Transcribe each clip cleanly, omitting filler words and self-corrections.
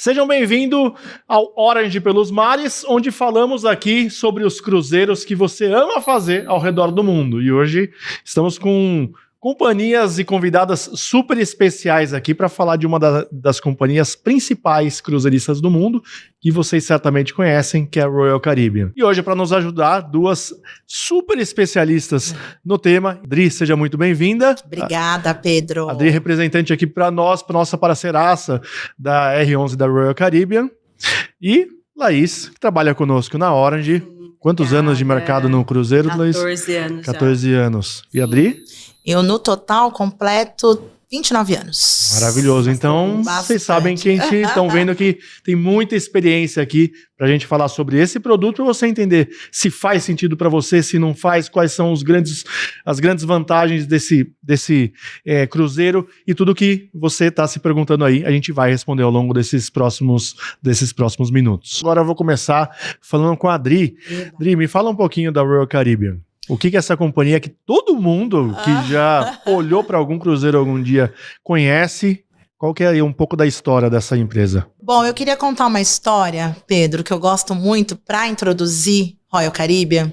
Sejam bem-vindos ao Orange pelos Mares, onde falamos aqui sobre os cruzeiros que você ama fazer ao redor do mundo. E hoje estamos com companhias e convidadas super especiais aqui para falar de uma das companhias principais cruzeiristas do mundo, que vocês certamente conhecem, que é a Royal Caribbean. E hoje, para nos ajudar, duas super especialistas no tema. Adri, seja muito bem-vinda. Obrigada, Pedro. Adri, representante aqui para nós, para nossa parceiraça da R11 da Royal Caribbean. E Laís, que trabalha conosco na Orange. Quantos anos de mercado no cruzeiro, Laís? 14 anos. 14 anos. E Adri? Eu, no total, completo 29 anos. Maravilhoso. Então, vocês sabem que a gente estão vendo que tem muita experiência aqui para a gente falar sobre esse produto, para você entender se faz sentido para você, se não faz, quais são as grandes vantagens desse cruzeiro e tudo que você está se perguntando aí, a gente vai responder ao longo desses próximos minutos. Agora eu vou começar falando com a Adri. Adri, me fala um pouquinho da Royal Caribbean. O que é essa companhia que todo mundo que já olhou para algum cruzeiro algum dia conhece? Qual que é um pouco da história dessa empresa? Bom, eu queria contar uma história, Pedro, que eu gosto muito para introduzir Royal Caribbean.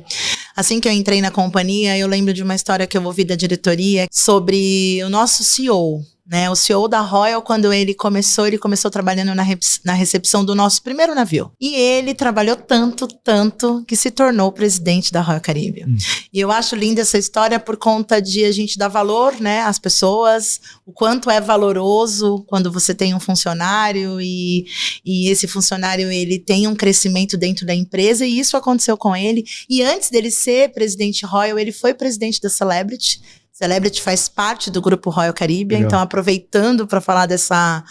Assim que eu entrei na companhia, eu lembro de uma história que eu ouvi da diretoria sobre o nosso CEO, né? O CEO da Royal, quando ele começou trabalhando na recepção do nosso primeiro navio. E ele trabalhou tanto que se tornou presidente da Royal Caribbean. E eu acho linda essa história por conta de a gente dar valor, né, às pessoas, o quanto é valoroso quando você tem um funcionário e esse funcionário ele tem um crescimento dentro da empresa, e isso aconteceu com ele. E antes dele ser presidente Royal, ele foi presidente da Celebrity. Celebrity faz parte do grupo Royal Caribbean. Legal. Então, aproveitando para falar dessa...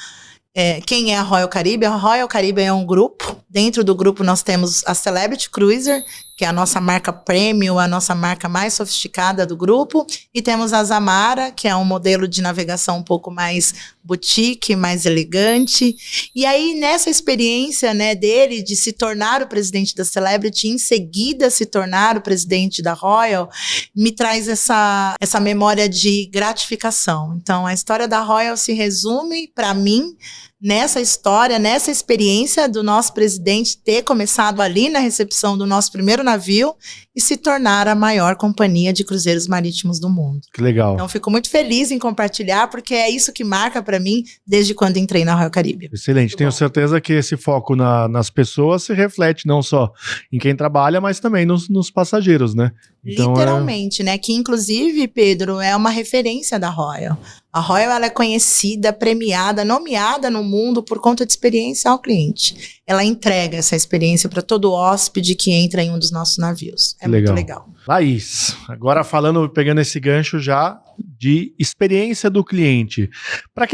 quem é a Royal Caribbean? A Royal Caribbean é um grupo. Dentro do grupo nós temos a Celebrity Cruiser, que é a nossa marca premium, a nossa marca mais sofisticada do grupo. E temos a Zamara, que é um modelo de navegação um pouco mais boutique, mais elegante. E aí, nessa experiência, né, dele de se tornar o presidente da Celebrity, em seguida se tornar o presidente da Royal, me traz essa memória de gratificação. Então, a história da Royal se resume, para mim, nessa história, nessa experiência do nosso presidente ter começado ali na recepção do nosso primeiro navio e se tornar a maior companhia de cruzeiros marítimos do mundo. Que legal. Então, fico muito feliz em compartilhar, porque é isso que marca para mim desde quando entrei na Royal Caribbean. Excelente. Muito Tenho bom. Certeza que esse foco nas pessoas se reflete não só em quem trabalha, mas também nos passageiros, né? Então, literalmente, né? Que inclusive, Pedro, é uma referência da Royal. A Royal, ela é conhecida, premiada, nomeada no mundo por conta de experiência ao cliente. Ela entrega essa experiência para todo hóspede que entra em um dos nossos navios. É muito legal. Laís, agora pegando esse gancho já de experiência do cliente. Para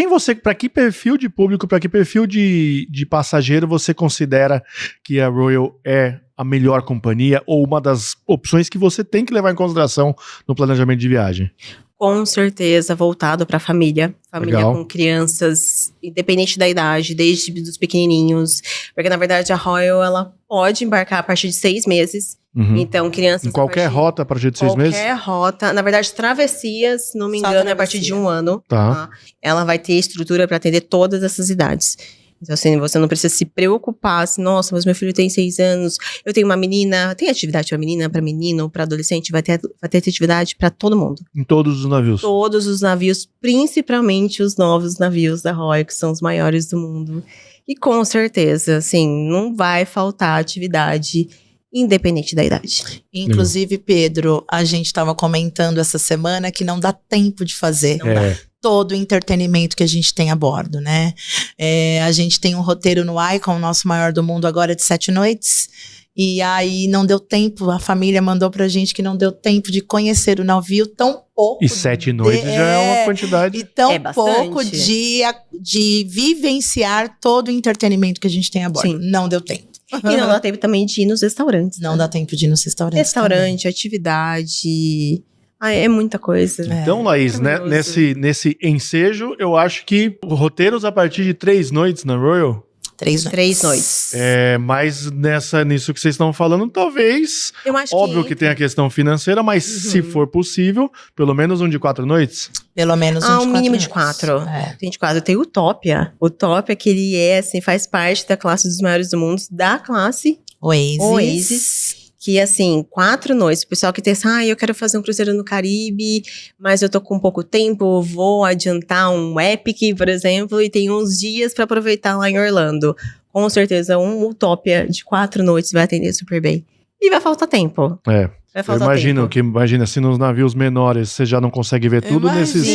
que perfil de público, para que perfil de passageiro você considera que a Royal é a melhor companhia ou uma das opções que você tem que levar em consideração no planejamento de viagem? Com certeza, voltado para família Legal. Com crianças, independente da idade, desde os pequenininhos, porque na verdade a Royal, ela pode embarcar a partir de 6 meses, então crianças... Em qualquer rota a partir de 6 meses? Qualquer rota, na verdade travessias, se não me engano, é a partir de 1 ano, tá? Ela vai ter estrutura para atender todas essas idades. Então, assim, você não precisa se preocupar, assim, nossa, mas meu filho tem 6 anos, eu tenho uma menina, tem atividade para menina, para menino, para adolescente, vai ter atividade para todo mundo. Em todos os navios? Todos os navios, principalmente os novos navios da Royal, que são os maiores do mundo. E com certeza, assim, não vai faltar atividade independente da idade. Inclusive, Pedro, a gente estava comentando essa semana que não dá tempo de fazer. Não dá. Todo o entretenimento que a gente tem a bordo, né? A gente tem um roteiro no Icon, o nosso maior do mundo agora, de 7 noites. E aí não deu tempo, a família mandou pra gente que não deu tempo de conhecer o navio tão pouco. E 7 noites já é uma quantidade. E tão pouco de vivenciar todo o entretenimento que a gente tem a bordo. Sim. Não deu tempo. E não dá tempo também de ir nos restaurantes. Não dá tempo de ir nos restaurantes. Restaurante, também. Atividade... é muita coisa. Então, Laís, né, nesse ensejo, eu acho que roteiros a partir de 3 noites na Royal 3 noites. 3 noites. Mas nisso que vocês estão falando, talvez... Eu acho Óbvio que tem a questão financeira, mas se for possível, pelo menos um de 4 noites? Pelo menos um mínimo de 4. É. Tem de 4. Tem o Utopia. O Utopia, que ele assim, faz parte da classe dos maiores do mundo, da classe Oasis. Que, assim, 4 noites. O pessoal que tem eu quero fazer um cruzeiro no Caribe, mas eu tô com pouco tempo, vou adiantar um Epic, por exemplo, e tem uns dias pra aproveitar lá em Orlando. Com certeza, um Utopia de 4 noites vai atender super bem. E vai faltar tempo. Vai faltar Imagina, se nos navios menores você já não consegue ver tudo nesses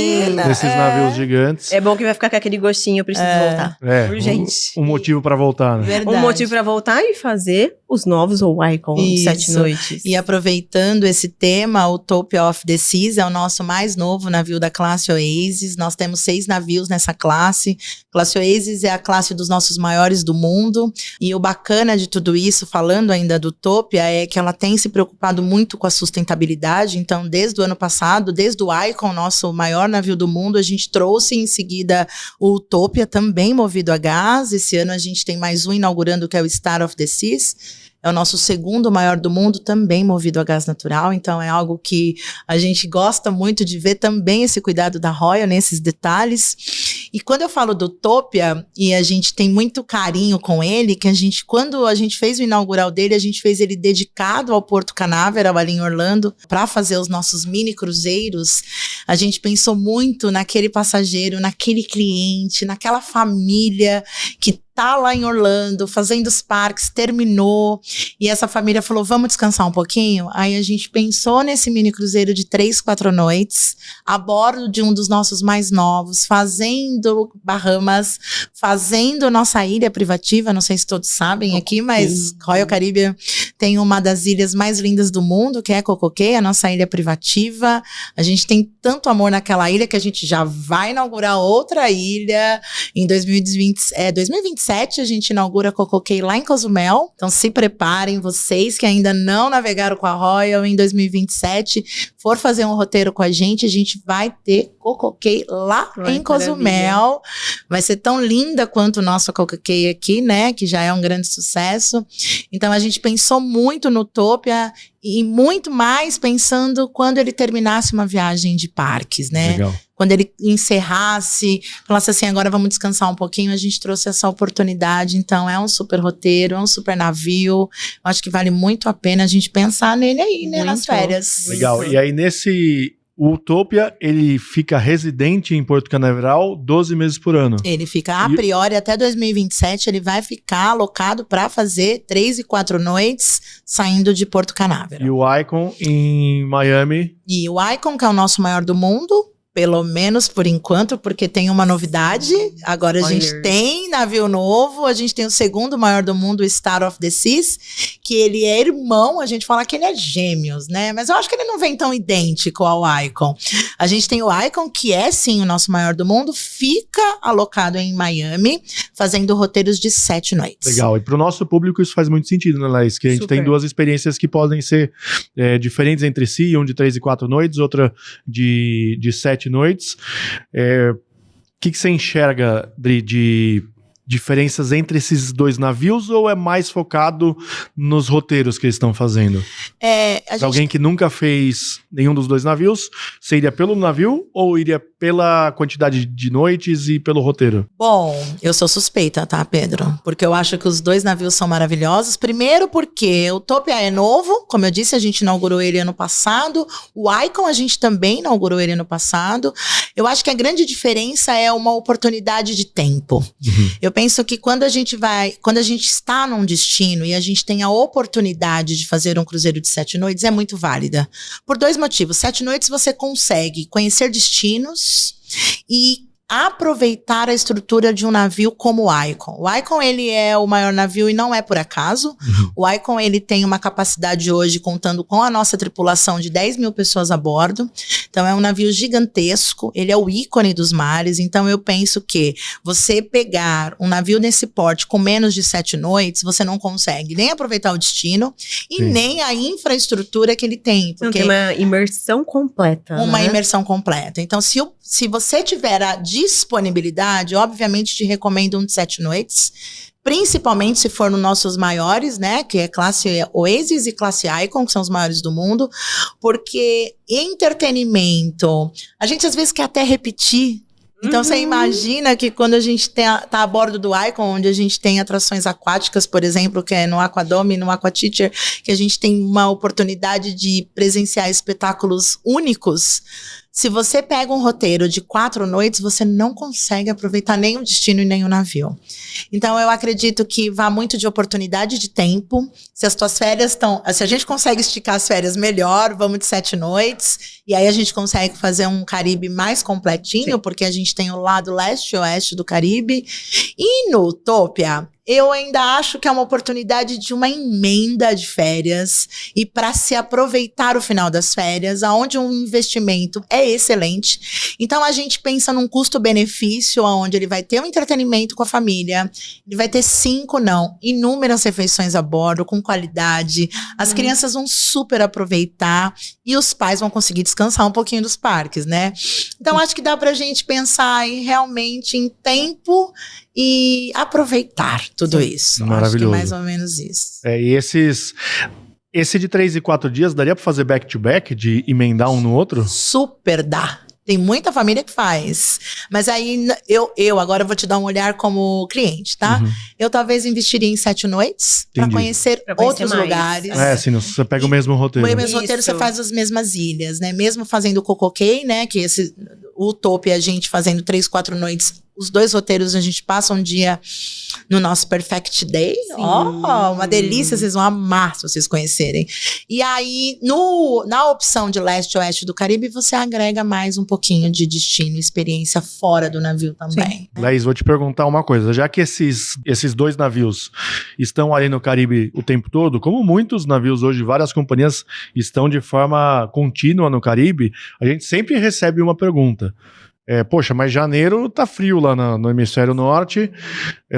navios gigantes. É bom que vai ficar com aquele gostinho, eu preciso voltar. Urgente. Um motivo pra voltar, né? Verdade. Um motivo pra voltar e fazer os novos Icon de 7 noites. E aproveitando esse tema, o Utopia of the Seas é o nosso mais novo navio da classe Oasis. Nós temos 6 navios nessa classe. A classe Oasis é a classe dos nossos maiores do mundo. E o bacana de tudo isso, falando ainda do Utopia, é que ela tem se preocupado muito com a sustentabilidade. Então, desde o ano passado, desde o Icon, nosso maior navio do mundo, a gente trouxe em seguida o Utopia, também movido a gás. Esse ano a gente tem mais um inaugurando, que é o Star of the Seas. É o nosso segundo maior do mundo, também movido a gás natural. Então, é algo que a gente gosta muito de ver também esse cuidado da Royal nesses detalhes. E quando eu falo do Utopia, e a gente tem muito carinho com ele, que quando a gente fez o inaugural dele, a gente fez ele dedicado ao Porto Canaveral, ali em Orlando, para fazer os nossos mini cruzeiros. A gente pensou muito naquele passageiro, naquele cliente, naquela família que tá lá em Orlando, fazendo os parques, terminou, e essa família falou, vamos descansar um pouquinho? Aí a gente pensou nesse mini cruzeiro de 3, 4 noites, a bordo de um dos nossos mais novos, fazendo Bahamas, fazendo nossa ilha privativa, não sei se todos sabem aqui, mas Royal Caribbean tem uma das ilhas mais lindas do mundo, que é Coco Cay, a nossa ilha privativa. A gente tem tanto amor naquela ilha que a gente já vai inaugurar outra ilha em 2027, a gente inaugura Coco Cay lá em Cozumel. Então se preparem, vocês que ainda não navegaram com a Royal em 2027, for fazer um roteiro com a gente vai ter Coco Cay lá em Cozumel. Vai ser tão linda quanto o nosso Coco Cay aqui, né? Que já é um grande sucesso. Então a gente pensou muito no Utopia e muito mais pensando quando ele terminasse uma viagem de parques, né? Legal. Quando ele encerrasse, falasse assim, agora vamos descansar um pouquinho, a gente trouxe essa oportunidade. Então é um super roteiro, é um super navio. Eu acho que vale muito a pena a gente pensar nele aí, né? Nas férias. Legal. E aí o Utopia, ele fica residente em Porto Canaveral 12 meses por ano. Ele fica, a priori, até 2027, ele vai ficar alocado para fazer 3 e 4 noites saindo de Porto Canaveral. E o Icon em Miami. E o Icon, que é o nosso maior do mundo, pelo menos por enquanto, porque tem uma novidade. Agora a gente tem navio novo, a gente tem o segundo maior do mundo, o Star of the Seas, que ele é irmão, a gente fala que ele é gêmeos, né? Mas eu acho que ele não vem tão idêntico ao Icon. A gente tem o Icon, que é sim o nosso maior do mundo, fica alocado em Miami, fazendo roteiros de 7 noites. Legal, e para o nosso público isso faz muito sentido, né, Laís? Que a gente tem 2 experiências que podem ser diferentes entre si, um de 3 e 4 noites, outra de 7 noites. O que você enxerga, Dri, de diferenças entre esses 2 navios, ou é mais focado nos roteiros que eles estão fazendo? Alguém que nunca fez nenhum dos 2 navios, você iria pelo navio ou iria pela quantidade de noites e pelo roteiro? Bom, eu sou suspeita, tá, Pedro? Porque eu acho que os 2 navios são maravilhosos. Primeiro porque o Utopia é novo, como eu disse, a gente inaugurou ele ano passado. O Icon a gente também inaugurou ele ano passado. Eu acho que a grande diferença é uma oportunidade de tempo. Eu penso que quando a gente está num destino e a gente tem a oportunidade de fazer um cruzeiro de 7 noites, é muito válida. Por 2 motivos. 7 noites você consegue conhecer destinos e aproveitar a estrutura de um navio como o Icon. O Icon, ele é o maior navio e não é por acaso. O Icon, ele tem uma capacidade hoje, contando com a nossa tripulação, de 10 mil pessoas a bordo. Então, é um navio gigantesco, ele é o ícone dos mares. Então, eu penso que você pegar um navio nesse porte com menos de 7 noites, você não consegue nem aproveitar o destino e nem a infraestrutura que ele tem. Porque tem uma imersão completa. Uma imersão completa. Então, se você tiver a disponibilidade, obviamente te recomendo um de 7 noites, principalmente se for nos nossos maiores, né, que é classe Oasis e classe Icon, que são os maiores do mundo, porque entretenimento, a gente às vezes quer até repetir. Então, você imagina que quando a gente tá a bordo do Icon, onde a gente tem atrações aquáticas, por exemplo, que é no Aquadome, no Aquateacher, que a gente tem uma oportunidade de presenciar espetáculos únicos. Se você pega um roteiro de 4 noites, você não consegue aproveitar nem o destino e nem o navio. Então, eu acredito que vá muito de oportunidade de tempo. Se as tuas férias estão... Se a gente consegue esticar as férias melhor, vamos de 7 noites. E aí a gente consegue fazer um Caribe mais completinho, porque a gente tem o lado leste e oeste do Caribe. E no Utopia, eu ainda acho que é uma oportunidade de uma emenda de férias e para se aproveitar o final das férias, aonde um investimento é excelente. Então a gente pensa num custo-benefício, onde ele vai ter um entretenimento com a família, ele vai ter inúmeras refeições a bordo, com qualidade. As crianças vão super aproveitar e os pais vão conseguir descansar um pouquinho dos parques, né? Então acho que dá pra gente pensar realmente em tempo e aproveitar tudo isso. Maravilhoso. Acho que mais ou menos isso. E esse de 3 e 4 dias, daria pra fazer back-to-back, de emendar um no outro? Super dá. Tem muita família que faz. Mas aí, eu agora vou te dar um olhar como cliente, tá? Uhum. Eu talvez investiria em 7 noites para conhecer outros lugares. Assim, você pega o mesmo roteiro. O mesmo roteiro, você faz as mesmas ilhas, né? Mesmo fazendo o Cocokey, né? Que o Utopia, a gente fazendo 3, 4 noites. Os 2 roteiros, a gente passa um dia no nosso Perfect Day. Uma delícia, vocês vão amar se vocês conhecerem. E aí, na opção de leste e oeste do Caribe, você agrega mais um pouquinho de destino e experiência fora do navio também. Né? Laís, vou te perguntar uma coisa. Já que esses 2 navios estão ali no Caribe o tempo todo, como muitos navios hoje, várias companhias estão de forma contínua no Caribe, a gente sempre recebe uma pergunta. Poxa, mas janeiro tá frio lá no hemisfério norte,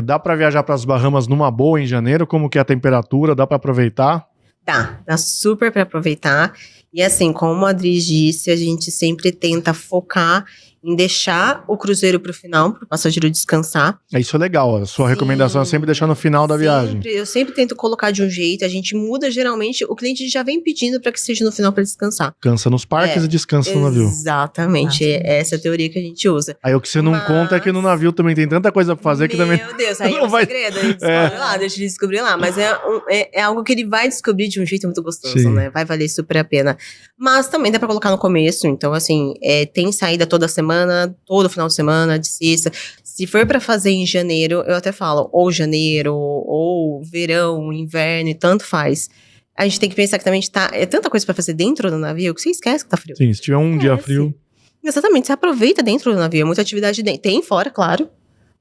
dá pra viajar pras Bahamas numa boa em janeiro? Como que é a temperatura? Dá pra aproveitar? Dá super pra aproveitar. E assim, como a Adri disse, a gente sempre tenta focar em deixar o cruzeiro pro final, pro passageiro descansar. Isso é legal, a sua recomendação é sempre deixar no final da viagem. Eu sempre tento colocar de um jeito, a gente muda geralmente, o cliente já vem pedindo para que seja no final para descansar. Cansa nos parques e descansa no navio. Exatamente, essa é a teoria que a gente usa. Aí o que você não conta é que no navio também tem tanta coisa pra fazer que também... Meu Deus, aí é um segredo, a gente descobre lá, deixa ele descobrir lá, mas é algo que ele vai descobrir de um jeito muito gostoso, Sim. né? Vai valer super a pena. Mas também dá pra colocar no começo, então assim, tem saída toda semana, todo final de semana, de sexta. Se for pra fazer em janeiro, eu até falo, ou janeiro, ou verão, inverno, tanto faz. A gente tem que pensar que também é tanta coisa pra fazer dentro do navio que você esquece que tá frio. Sim, se tiver um dia frio. Exatamente, você aproveita dentro do navio, é muita atividade dentro. Tem fora, claro.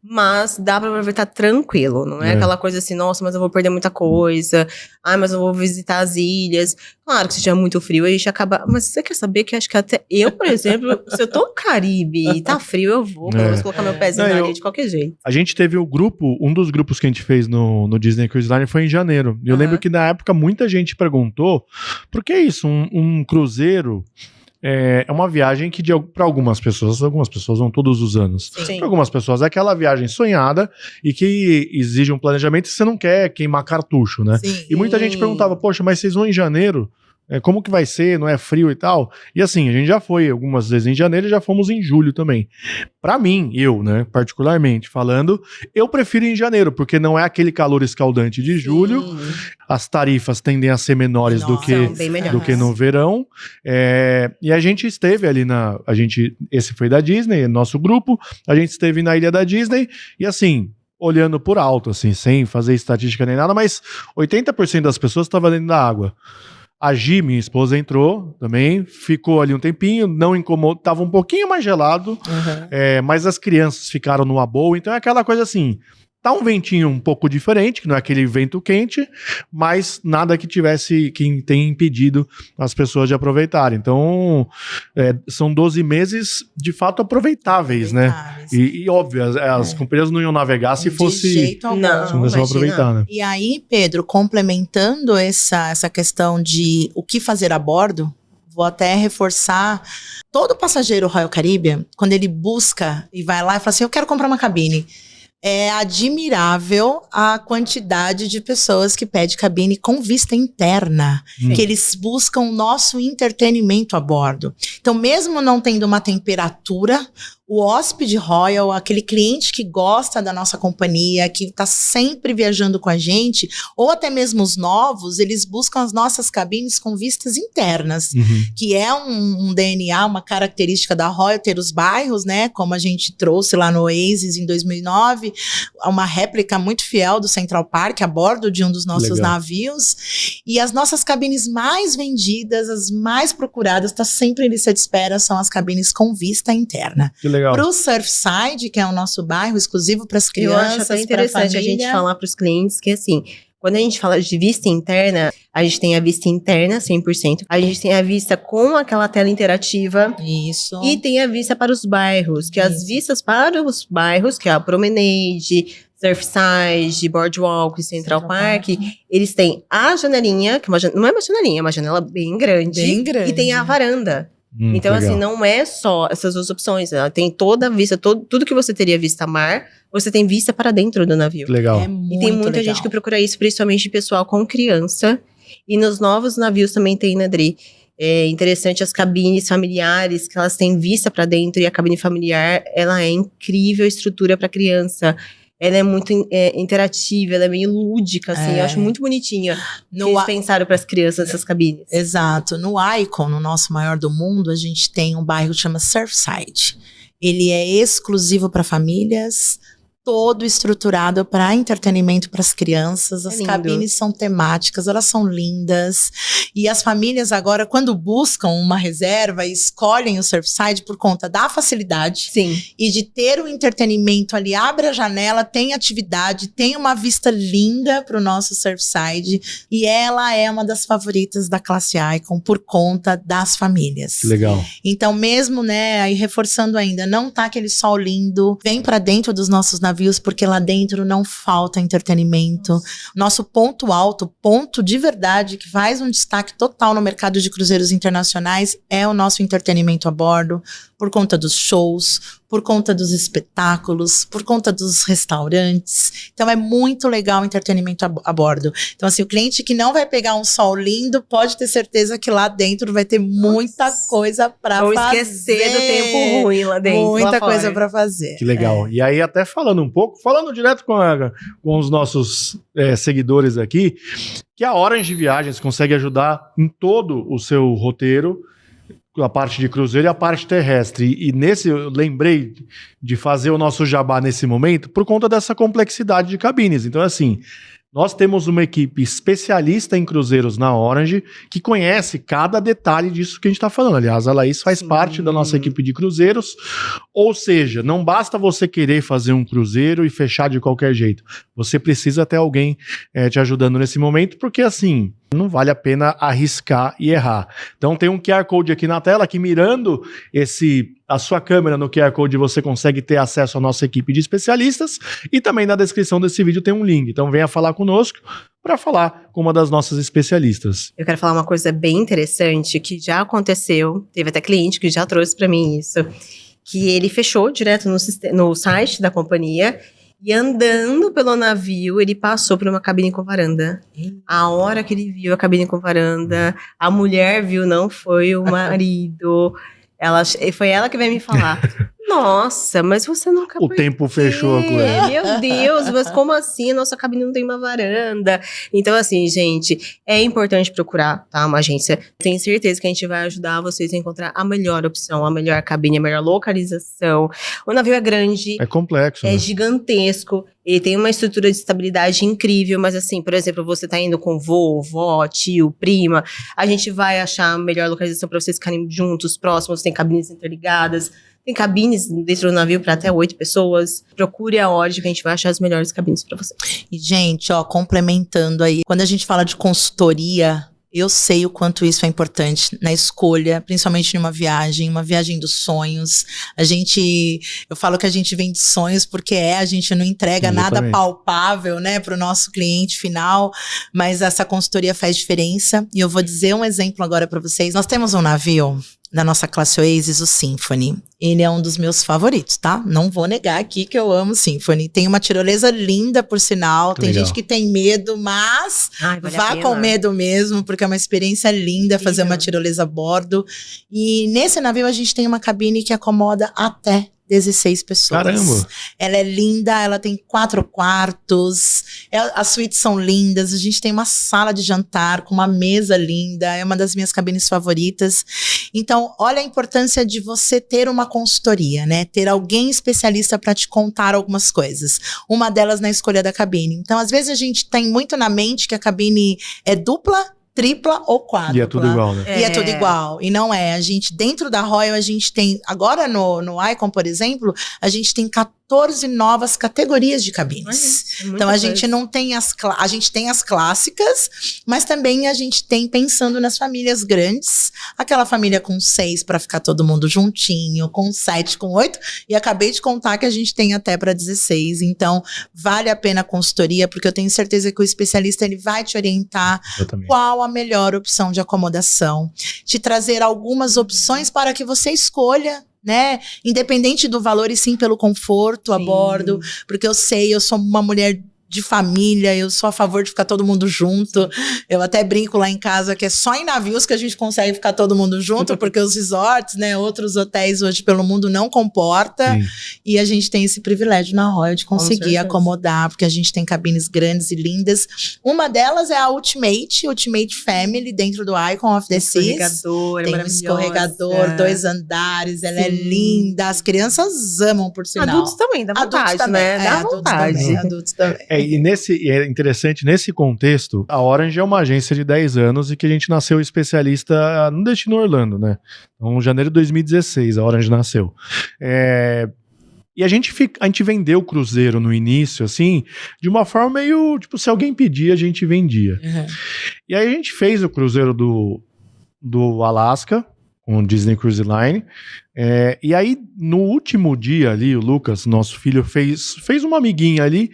Mas dá pra aproveitar tranquilo, não é aquela coisa assim, nossa, mas eu vou perder muita coisa, mas eu vou visitar as ilhas. Claro que se tiver muito frio, a gente acaba... Mas você quer saber que acho que até eu, por exemplo, se eu tô no Caribe e tá frio, eu vou colocar meu pezinho na areia de qualquer jeito. A gente teve um dos grupos que a gente fez no Disney Cruise Line foi em janeiro. E eu lembro que na época muita gente perguntou, por que isso, um cruzeiro... É uma viagem que para algumas pessoas vão todos os anos. Para algumas pessoas é aquela viagem sonhada e que exige um planejamento e você não quer queimar cartucho, né? Sim. E muita gente perguntava, poxa, mas vocês vão em janeiro? Como que vai ser? Não é frio e tal? E assim, a gente já foi algumas vezes em janeiro e já fomos em julho também. Pra mim, particularmente falando, eu prefiro ir em janeiro, porque não é aquele calor escaldante de julho. As tarifas tendem a ser menores do que no verão. E a gente esteve ali esse foi da Disney, nosso grupo, a gente esteve na Ilha da Disney e assim... olhando por alto, assim, sem fazer estatística nem nada, mas 80% das pessoas estavam dentro da água. A Gi, minha esposa, entrou também, ficou ali um tempinho, não incomodou, tava um pouquinho mais gelado, mas as crianças ficaram numa boa, então é aquela coisa assim, tá um ventinho um pouco diferente, que não é aquele vento quente, mas nada que tenha impedido as pessoas de aproveitarem. Então, são 12 meses de fato aproveitáveis, né? E óbvio, as companhias não iam navegar se fosse... De jeito algum. Não aproveitar, né? E aí, Pedro, complementando essa questão de o que fazer a bordo, vou até reforçar, todo passageiro Royal Caribbean, quando ele busca e vai lá e fala assim, eu quero comprar uma cabine, É admirável a quantidade de pessoas que pedem cabine com vista interna, que eles buscam o nosso entretenimento a bordo. Então, mesmo não tendo uma temperatura, o hóspede Royal, aquele cliente que gosta da nossa companhia, que está sempre viajando com a gente, ou até mesmo os novos, eles buscam as nossas cabines com vistas internas, que é um DNA, uma característica da Royal ter os bairros, né? Como a gente trouxe lá no Oasis em 2009, uma réplica muito fiel do Central Park a bordo de um dos nossos navios. E as nossas cabines mais vendidas, as mais procuradas, está sempre em lista de espera, são as cabines com vista interna. Para o Surfside, que é o nosso bairro exclusivo para as crianças. Eu acho até interessante a gente falar para os clientes que, assim, quando a gente fala de vista interna, a gente tem a vista interna 100%, a gente tem a vista com aquela tela interativa. Isso. E tem a vista para os bairros, que as vistas para os bairros, que é a Promenade, Surfside, Boardwalk, Central Park, eles têm a janelinha, que não é uma janelinha, é uma janela bem grande. E tem a varanda. Então, assim, não é só essas duas opções. Ela tem toda a vista, tudo que você teria vista mar, você tem vista para dentro do navio. Legal. E tem muita gente que procura isso, principalmente pessoal com criança. E nos novos navios também tem, né, Dri? É interessante as cabines familiares, que elas têm vista para dentro. E a cabine familiar, ela é incrível estrutura para criança. Ela é muito interativa, ela é meio lúdica, assim. Eu acho muito bonitinha. Eles pensaram para as crianças essas cabines. Exato. No Icon, no nosso maior do mundo, a gente tem um bairro que chama Surfside. Ele é exclusivo para famílias, todo estruturado para entretenimento para as crianças. As cabines são temáticas, elas são lindas. E as famílias agora, quando buscam uma reserva, escolhem o Surfside por conta da facilidade. Sim. E de ter o entretenimento ali. Abre a janela, tem atividade, tem uma vista linda para o nosso Surfside. E ela é uma das favoritas da classe Icon por conta das famílias. Legal. Então, mesmo, né, aí reforçando ainda, não tá aquele sol lindo, vem para dentro dos nossos navios, porque lá dentro não falta entretenimento. Nosso ponto alto, ponto de verdade, que faz um destaque total no mercado de cruzeiros internacionais, é o nosso entretenimento a bordo, por conta dos shows, por conta dos espetáculos, por conta dos restaurantes. Então é muito legal o entretenimento a bordo. Então, assim, o cliente que não vai pegar um sol lindo, pode ter certeza que lá dentro vai ter muita coisa pra fazer. Ou esquecer do tempo ruim lá dentro. Muita coisa pra fazer. Que legal. E aí, até falando um pouco, falando direto com os nossos seguidores aqui, que a Orange Viagens consegue ajudar em todo o seu roteiro, a parte de cruzeiro e a parte terrestre. E nesse, eu lembrei de fazer o nosso jabá nesse momento por conta dessa complexidade de cabines. Então, assim, nós temos uma equipe especialista em cruzeiros na Orange que conhece cada detalhe disso que a gente está falando. Aliás, a Laís faz parte da nossa equipe de cruzeiros. Ou seja, não basta você querer fazer um cruzeiro e fechar de qualquer jeito. Você precisa ter alguém te ajudando nesse momento, porque assim, não vale a pena arriscar e errar. Então tem um QR Code aqui na tela que, mirando a sua câmera no QR Code, você consegue ter acesso à nossa equipe de especialistas, e também na descrição desse vídeo tem um link. Então venha falar conosco para falar com uma das nossas especialistas. Eu quero falar uma coisa bem interessante que já aconteceu, teve até cliente que já trouxe para mim isso, que ele fechou direto no site da companhia. E andando pelo navio, ele passou por uma cabine com varanda. A hora que ele viu a cabine com varanda, a mulher viu, não foi o marido. Foi ela que veio me falar. Nossa, mas você nunca... O tempo fechou com ele. Meu Deus, mas como assim? Nossa cabine não tem uma varanda. Então, assim, gente, é importante procurar, tá? Uma agência. Tenho certeza que a gente vai ajudar vocês a encontrar a melhor opção, a melhor cabine, a melhor localização. O navio é grande. É complexo. É gigantesco. Ele tem uma estrutura de estabilidade incrível, mas assim, por exemplo, você tá indo com vô, vó, tio, prima, a gente vai achar a melhor localização para vocês ficarem juntos, próximos, tem cabines interligadas. Tem cabines dentro do navio para até 8 pessoas. Procure a Orange que a gente vai achar as melhores cabines para você. E, gente, complementando aí, quando a gente fala de consultoria, eu sei o quanto isso é importante na escolha, principalmente numa viagem dos sonhos. Eu falo que a gente vende sonhos porque a gente não entrega nada palpável, né, para o nosso cliente final, mas essa consultoria faz diferença. E eu vou dizer um exemplo agora para vocês. Nós temos um navio da nossa classe Oasis, o Symphony. Ele é um dos meus favoritos, tá? Não vou negar aqui que eu amo o Symphony. Tem uma tirolesa linda, por sinal. Tem gente que tem medo, mas vá com medo mesmo, porque é uma experiência linda fazer uma tirolesa a bordo. E nesse navio a gente tem uma cabine que acomoda até 16 pessoas. Caramba! Ela é linda, ela tem 4 quartos, as suítes são lindas, a gente tem uma sala de jantar com uma mesa linda, é uma das minhas cabines favoritas. Então, olha a importância de você ter uma consultoria, né? Ter alguém especialista para te contar algumas coisas. Uma delas na escolha da cabine. Então, às vezes a gente tem muito na mente que a cabine é dupla, tripla ou quádrupla. E é tudo igual, né? E é tudo igual. E não é. A gente, dentro da Royal, a gente tem... Agora, no Icon, por exemplo, a gente tem 14 novas categorias de cabines. Então, a gente não tem a gente tem as clássicas, mas também a gente tem, pensando nas famílias grandes, aquela família com 6 para ficar todo mundo juntinho, com 7, com 8, e acabei de contar que a gente tem até para 16. Então, vale a pena a consultoria, porque eu tenho certeza que o especialista ele vai te orientar qual a melhor opção de acomodação, te trazer algumas opções para que você escolha, né? Independente do valor e sim pelo conforto a bordo, porque eu sou uma mulher de família, eu sou a favor de ficar todo mundo junto. Eu até brinco lá em casa que é só em navios que a gente consegue ficar todo mundo junto, porque os resorts, né, outros hotéis hoje pelo mundo não comporta. Sim. E a gente tem esse privilégio na Royal de conseguir acomodar, porque a gente tem cabines grandes e lindas. Uma delas é a Ultimate Family, dentro do Icon of the Seas. Tem um escorregador, 2 andares, ela é linda, as crianças amam, por sinal. Adultos também, dá vontade, né? Dá vontade. Adultos também. E é interessante, nesse contexto, a Orange é uma agência de 10 anos e que a gente nasceu especialista no destino Orlando, né? Então, janeiro de 2016, a Orange nasceu. E a gente vendeu o cruzeiro no início, assim, de uma forma meio, tipo, se alguém pedia, a gente vendia. Uhum. E aí a gente fez o cruzeiro do Alaska, com o Disney Cruise Line. E aí, no último dia ali, o Lucas, nosso filho, fez uma amiguinha ali,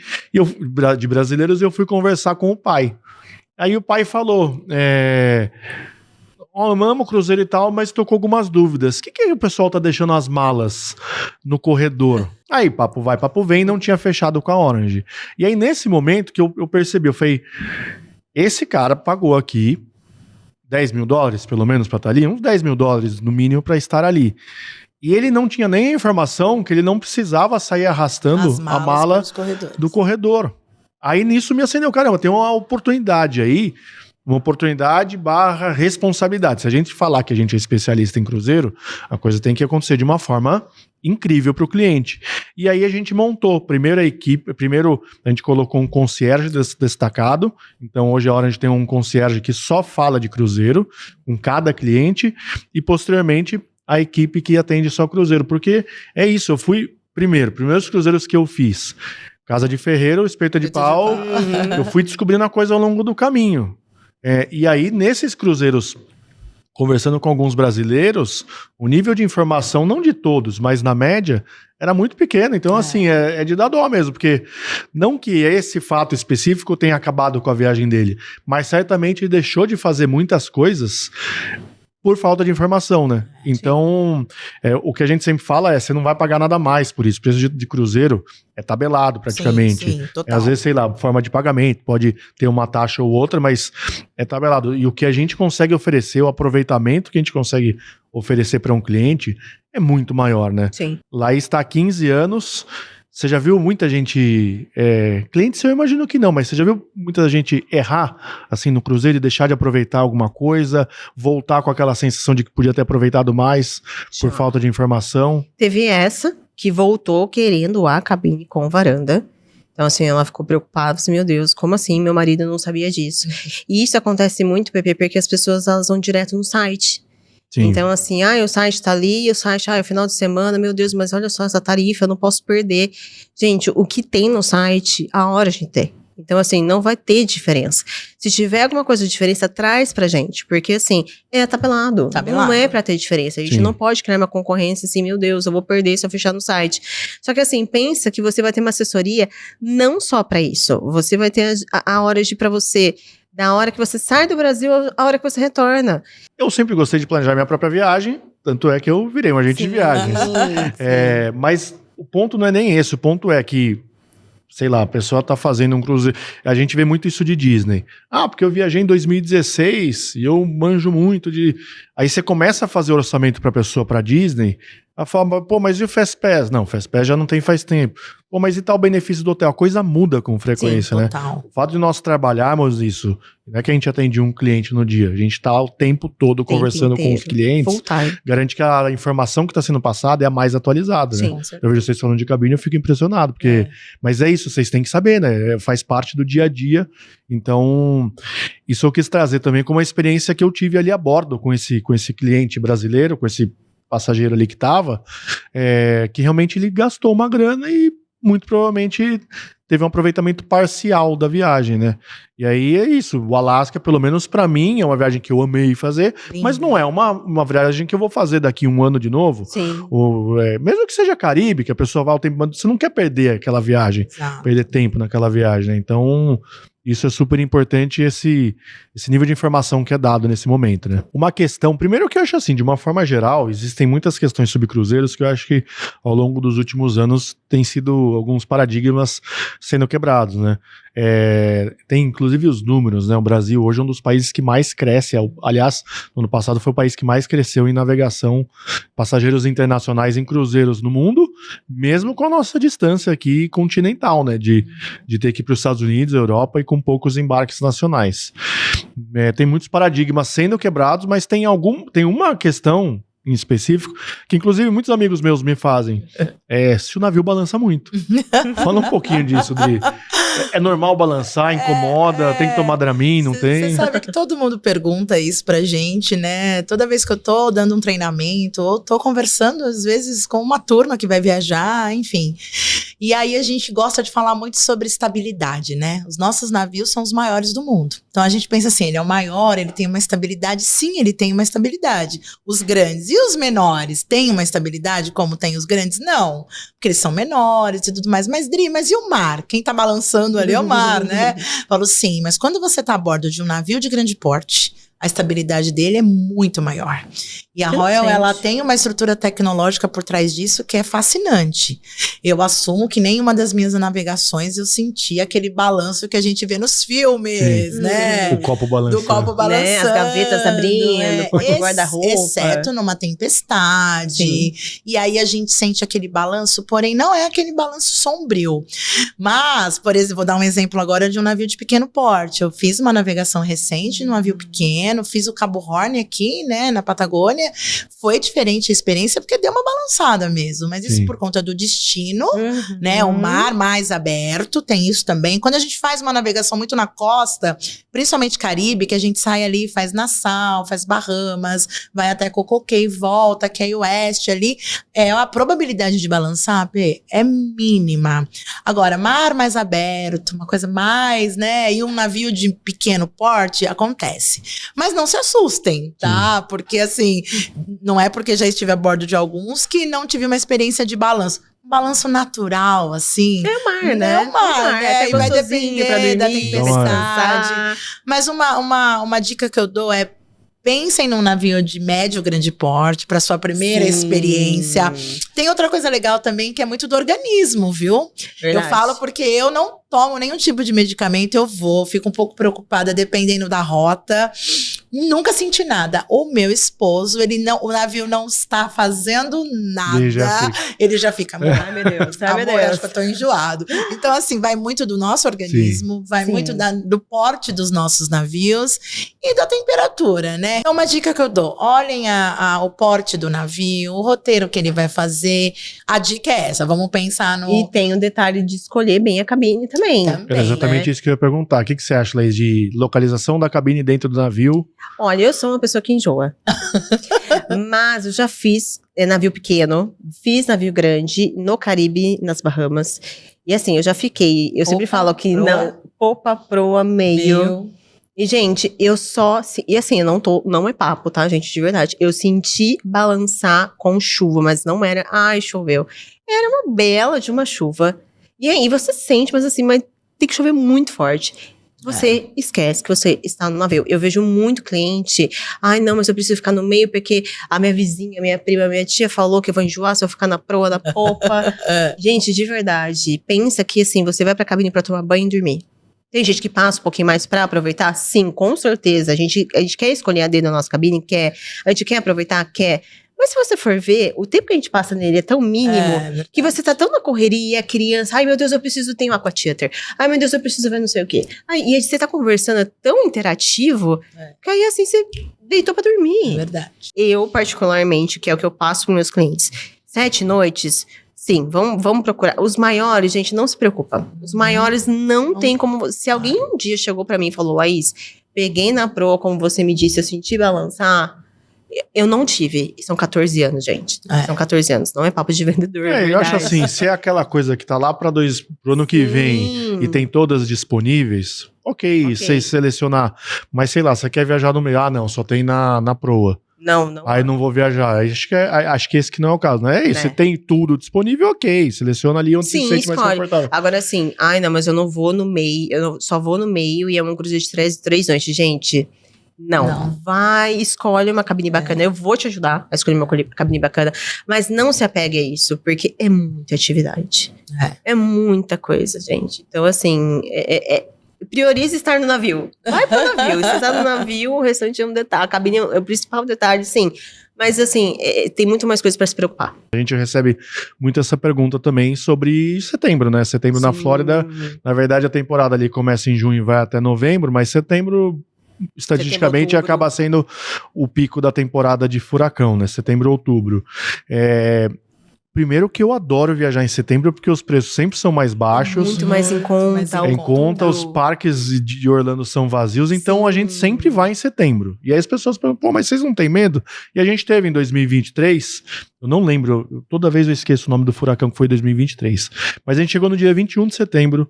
de brasileiros, e eu fui conversar com o pai. Aí o pai falou, amamos o cruzeiro e tal, mas tô com algumas dúvidas. O que o pessoal tá deixando as malas no corredor? Aí, papo vai, papo vem, não tinha fechado com a Orange. E aí, nesse momento que eu percebi, eu falei, esse cara pagou aqui $10 mil, pelo menos, pra estar ali, uns $10 mil no mínimo pra estar ali. E ele não tinha nem a informação que ele não precisava sair arrastando a mala do corredor. Aí nisso me acendeu, caramba, tem uma oportunidade aí, uma oportunidade / responsabilidade. Se a gente falar que a gente é especialista em cruzeiro, a coisa tem que acontecer de uma forma incrível para o cliente. E aí a gente montou, primeiro a gente colocou um concierge destacado, então hoje a Orange tem um concierge que só fala de cruzeiro, com cada cliente, e posteriormente a equipe que atende só cruzeiro, porque é isso, eu fui, primeiros cruzeiros que eu fiz, Casa de Ferreiro, Espeta de Pau, eu fui descobrindo a coisa ao longo do caminho. E aí, nesses cruzeiros, conversando com alguns brasileiros, o nível de informação, não de todos, mas na média, era muito pequeno. Então, assim, é de dar dó mesmo, porque não que esse fato específico tenha acabado com a viagem dele, mas certamente ele deixou de fazer muitas coisas por falta de informação, né? Então, o que a gente sempre fala você não vai pagar nada mais por isso. O preço de cruzeiro é tabelado praticamente. Sim, total. Às vezes, sei lá, forma de pagamento, pode ter uma taxa ou outra, mas é tabelado. E o que a gente consegue oferecer, o aproveitamento que a gente consegue oferecer para um cliente é muito maior, né? Sim. Lá está há 15 anos... Você já viu muita gente, clientes eu imagino que não, mas você já viu muita gente errar, assim, no cruzeiro e deixar de aproveitar alguma coisa, voltar com aquela sensação de que podia ter aproveitado mais por falta de informação? Teve essa que voltou querendo a cabine com varanda. Então, assim, ela ficou preocupada, assim, meu Deus, como assim? Meu marido não sabia disso. E isso acontece muito, Pepe, porque as pessoas, elas vão direto no site. Sim. Então, assim, o site tá ali, o site, o final de semana, meu Deus, mas olha só essa tarifa, eu não posso perder. Gente, o que tem no site, a hora a gente tem. Então, assim, não vai ter diferença. Se tiver alguma coisa de diferença, traz pra gente. Porque, assim, tabelado. Não é pra ter diferença. A gente não pode criar uma concorrência assim, meu Deus, eu vou perder se eu fechar no site. Só que, assim, pensa que você vai ter uma assessoria não só pra isso. Você vai ter a hora de pra você... Da hora que você sai do Brasil, a hora que você retorna. Eu sempre gostei de planejar minha própria viagem Tanto é que eu virei um agente de viagens. Mas o ponto não é nem esse. O ponto é que, sei lá, a pessoa tá fazendo um cruzeiro. A gente vê muito isso de Disney. Porque eu viajei em 2016 e eu manjo muito de... Aí você começa a fazer orçamento pra pessoa pra Disney, a fala, pô, mas e o Fastpass? Não, o Fastpass já não tem faz tempo. Pô, mas e tal o benefício do hotel? A coisa muda com frequência, né? O fato de nós trabalharmos isso, não é que a gente atende um cliente no dia, a gente tá o tempo todo conversando com os clientes, garante que a informação que está sendo passada é a mais atualizada, né? Eu vejo vocês falando de cabine, eu fico impressionado, porque... Mas é isso, vocês têm que saber, né? Faz parte do dia a dia, então... Isso eu quis trazer também como uma experiência que eu tive ali a bordo com esse cliente brasileiro, com esse passageiro ali que tava, que realmente ele gastou uma grana e muito provavelmente teve um aproveitamento parcial da viagem, né? E aí é isso, o Alasca, pelo menos pra mim, é uma viagem que eu amei fazer, mas não é uma viagem que eu vou fazer daqui um ano de novo. Mesmo que seja Caribe, que a pessoa vá ao tempo, você não quer perder aquela viagem, perder tempo naquela viagem, né? Então... Isso é super importante, esse nível de informação que é dado nesse momento, né? Uma questão, primeiro que eu acho assim, de uma forma geral, existem muitas questões sobre cruzeiros que eu acho que ao longo dos últimos anos tem sido alguns paradigmas sendo quebrados, né? Tem inclusive os números, né? O Brasil hoje é um dos países que mais cresce, aliás, no ano passado foi o país que mais cresceu em navegação, passageiros internacionais em cruzeiros no mundo, mesmo com a nossa distância aqui continental, né? De ter que ir para os Estados Unidos, Europa e com poucos embarques nacionais. Tem muitos paradigmas sendo quebrados, mas tem uma questão em específico, que inclusive muitos amigos meus me fazem, se o navio balança muito. Fala um pouquinho disso, é normal balançar, incomoda, tem que tomar Dramin, não tem? Você sabe que todo mundo pergunta isso pra gente, né? Toda vez que eu tô dando um treinamento, ou tô conversando às vezes com uma turma que vai viajar, enfim. E aí a gente gosta de falar muito sobre estabilidade, né? Os nossos navios são os maiores do mundo. Então a gente pensa assim, ele é o maior, ele tem uma estabilidade. Sim, ele tem uma estabilidade. Os grandes e os menores têm uma estabilidade como tem os grandes? Não, porque eles são menores e tudo mais. Mas Dri, mas e o mar? Quem tá balançando ali é o mar, né? Falo sim, mas quando você tá a bordo de um navio de grande porte, a estabilidade dele é muito maior. E a Royal, ela tem uma estrutura tecnológica por trás disso que é fascinante. Eu assumo que nenhuma das minhas navegações eu senti aquele balanço que a gente vê nos filmes, né? O copo balançando. Do copo balançando. Né? As gavetas abrindo, o guarda-roupa. Exceto numa tempestade. Sim. E aí a gente sente aquele balanço, porém não é aquele balanço sombrio. Mas, por exemplo, vou dar um exemplo agora de um navio de pequeno porte. Eu fiz uma navegação recente num navio pequeno, fiz o Cabo Horn aqui, né, na Patagônia. Foi diferente a experiência porque deu uma balançada mesmo, mas isso por conta do destino, né, o mar mais aberto, tem isso também. Quando a gente faz uma navegação muito na costa, principalmente Caribe, que a gente sai ali, faz Nassau, faz Bahamas, vai até Cococay, volta, Key West ali, a probabilidade de balançar, Pê, é mínima. Agora, mar mais aberto, uma coisa mais, né, e um navio de pequeno porte, acontece. Mas não se assustem, tá? Porque assim, não é porque já estive a bordo de alguns que não tive uma experiência de balanço. Um balanço natural, assim. É o mar, né? É o mar, né? E vai depender da dormir, tempestade. Mas uma dica que eu dou é: pensem num navio de médio grande porte para sua primeira experiência. Tem outra coisa legal também que é muito do organismo, viu? Verdade. Eu falo porque eu não tomo nenhum tipo de medicamento, fico um pouco preocupada dependendo da rota. Nunca senti nada. O meu esposo, o navio não está fazendo nada. Ele já fica. Ai, meu Deus. Amor, acho que eu tô enjoado. Então, assim, vai muito do nosso organismo, vai muito do porte dos nossos navios e da temperatura, né? É uma dica que eu dou. Olhem o porte do navio, o roteiro que ele vai fazer. A dica é essa, vamos pensar no... E tem o detalhe de escolher bem a cabine também. Era exatamente isso que eu ia perguntar. O que você acha, Laís, de localização da cabine dentro do navio? Olha, eu sou uma pessoa que enjoa. Mas eu já fiz navio pequeno, fiz navio grande no Caribe, nas Bahamas. E assim, eu já fiquei... Eu sempre falo que não... Popa, proa, meio... E, gente, eu só... E assim, não é papo, tá, gente? De verdade. Eu senti balançar com chuva, mas não era... Ai, choveu. Era uma bela de uma chuva. E aí, você sente, mas assim, mas tem que chover muito forte. você esquece que você está no navio. Eu vejo muito cliente, ai não, mas eu preciso ficar no meio porque a minha vizinha, minha prima, minha tia falou que eu vou enjoar se eu ficar na proa da popa. Gente, de verdade, pensa que assim, você vai pra cabine pra tomar banho e dormir. Tem gente que passa um pouquinho mais pra aproveitar? Sim, com certeza. A gente quer escolher a dedo na nossa cabine? Quer. A gente quer aproveitar? Quer. Mas se você for ver, o tempo que a gente passa nele é tão mínimo que você tá tão na correria, a criança, ai meu Deus, eu preciso ter um aquatheater. Ai meu Deus, eu preciso ver não sei o quê. Ai, e aí você tá conversando, é tão interativo, que aí assim você deitou pra dormir. Verdade. Eu, particularmente, que é o que eu passo pros meus clientes, 7 noites... Sim, vamos procurar. Os maiores, gente, não se preocupa. Os maiores não tem como... Se alguém um dia chegou pra mim e falou, Laís, peguei na proa, como você me disse, eu senti balançar... Eu não tive. São 14 anos, gente. São 14 anos. Não é papo de vendedor. Eu acho assim, se é aquela coisa que tá lá pro ano que vem e tem todas disponíveis, ok, você selecionar. Mas sei lá, você quer viajar no meio, não, só tem na proa. Não. Aí não vou viajar. Acho que esse que não é o caso, não é isso? Você tem tudo disponível, ok. Seleciona ali onde se sente mais confortável. Agora assim, não, mas eu não vou no meio, só vou no meio e é um cruzeiro de 3 noites. Gente, não. Vai, escolhe uma cabine bacana. Eu vou te ajudar a escolher uma cabine bacana, mas não se apegue a isso, porque é muita atividade. É muita coisa, gente. Então, assim, priorize estar no navio. Vai pro navio. Se você tá no navio, o restante é um detalhe. A cabine é o principal detalhe, sim. Mas, assim, tem muito mais coisa para se preocupar. A gente recebe muito essa pergunta também sobre setembro, né? Setembro na Flórida, na verdade, a temporada ali começa em junho e vai até novembro, mas setembro, estatisticamente, acaba sendo o pico da temporada de furacão, né? Setembro, outubro. Primeiro que eu adoro viajar em setembro, porque os preços sempre são mais baixos. Muito mais em conta. Em conta, os parques de Orlando são vazios, então a gente sempre vai em setembro. E aí as pessoas perguntam, mas vocês não têm medo? E a gente teve em 2023, eu não lembro, toda vez eu esqueço o nome do furacão que foi 2023, mas a gente chegou no dia 21 de setembro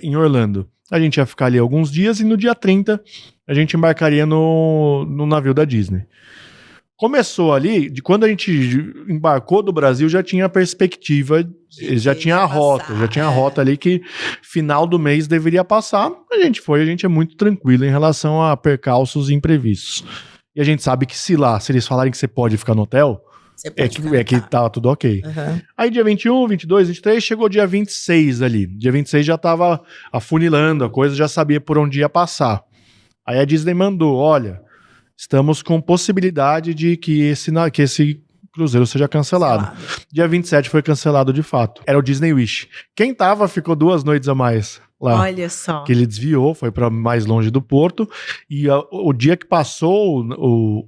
em Orlando. A gente ia ficar ali alguns dias e no dia 30 a gente embarcaria no navio da Disney. Começou ali, de quando a gente embarcou do Brasil, já tinha a perspectiva, já tinha a rota ali que final do mês deveria passar. A gente é muito tranquilo em relação a percalços e imprevistos. E a gente sabe que se eles falarem que você pode ficar no hotel, que tá tudo ok. Aí dia 21, 22, 23, chegou dia 26 ali. Dia 26 já tava afunilando a coisa, já sabia por onde ia passar. Aí a Disney mandou, olha... Estamos com possibilidade de que esse cruzeiro seja cancelado. Dia 27 foi cancelado de fato. Era o Disney Wish. Quem tava ficou 2 noites a mais lá. Olha só. Que ele desviou, foi para mais longe do porto. E o dia que passou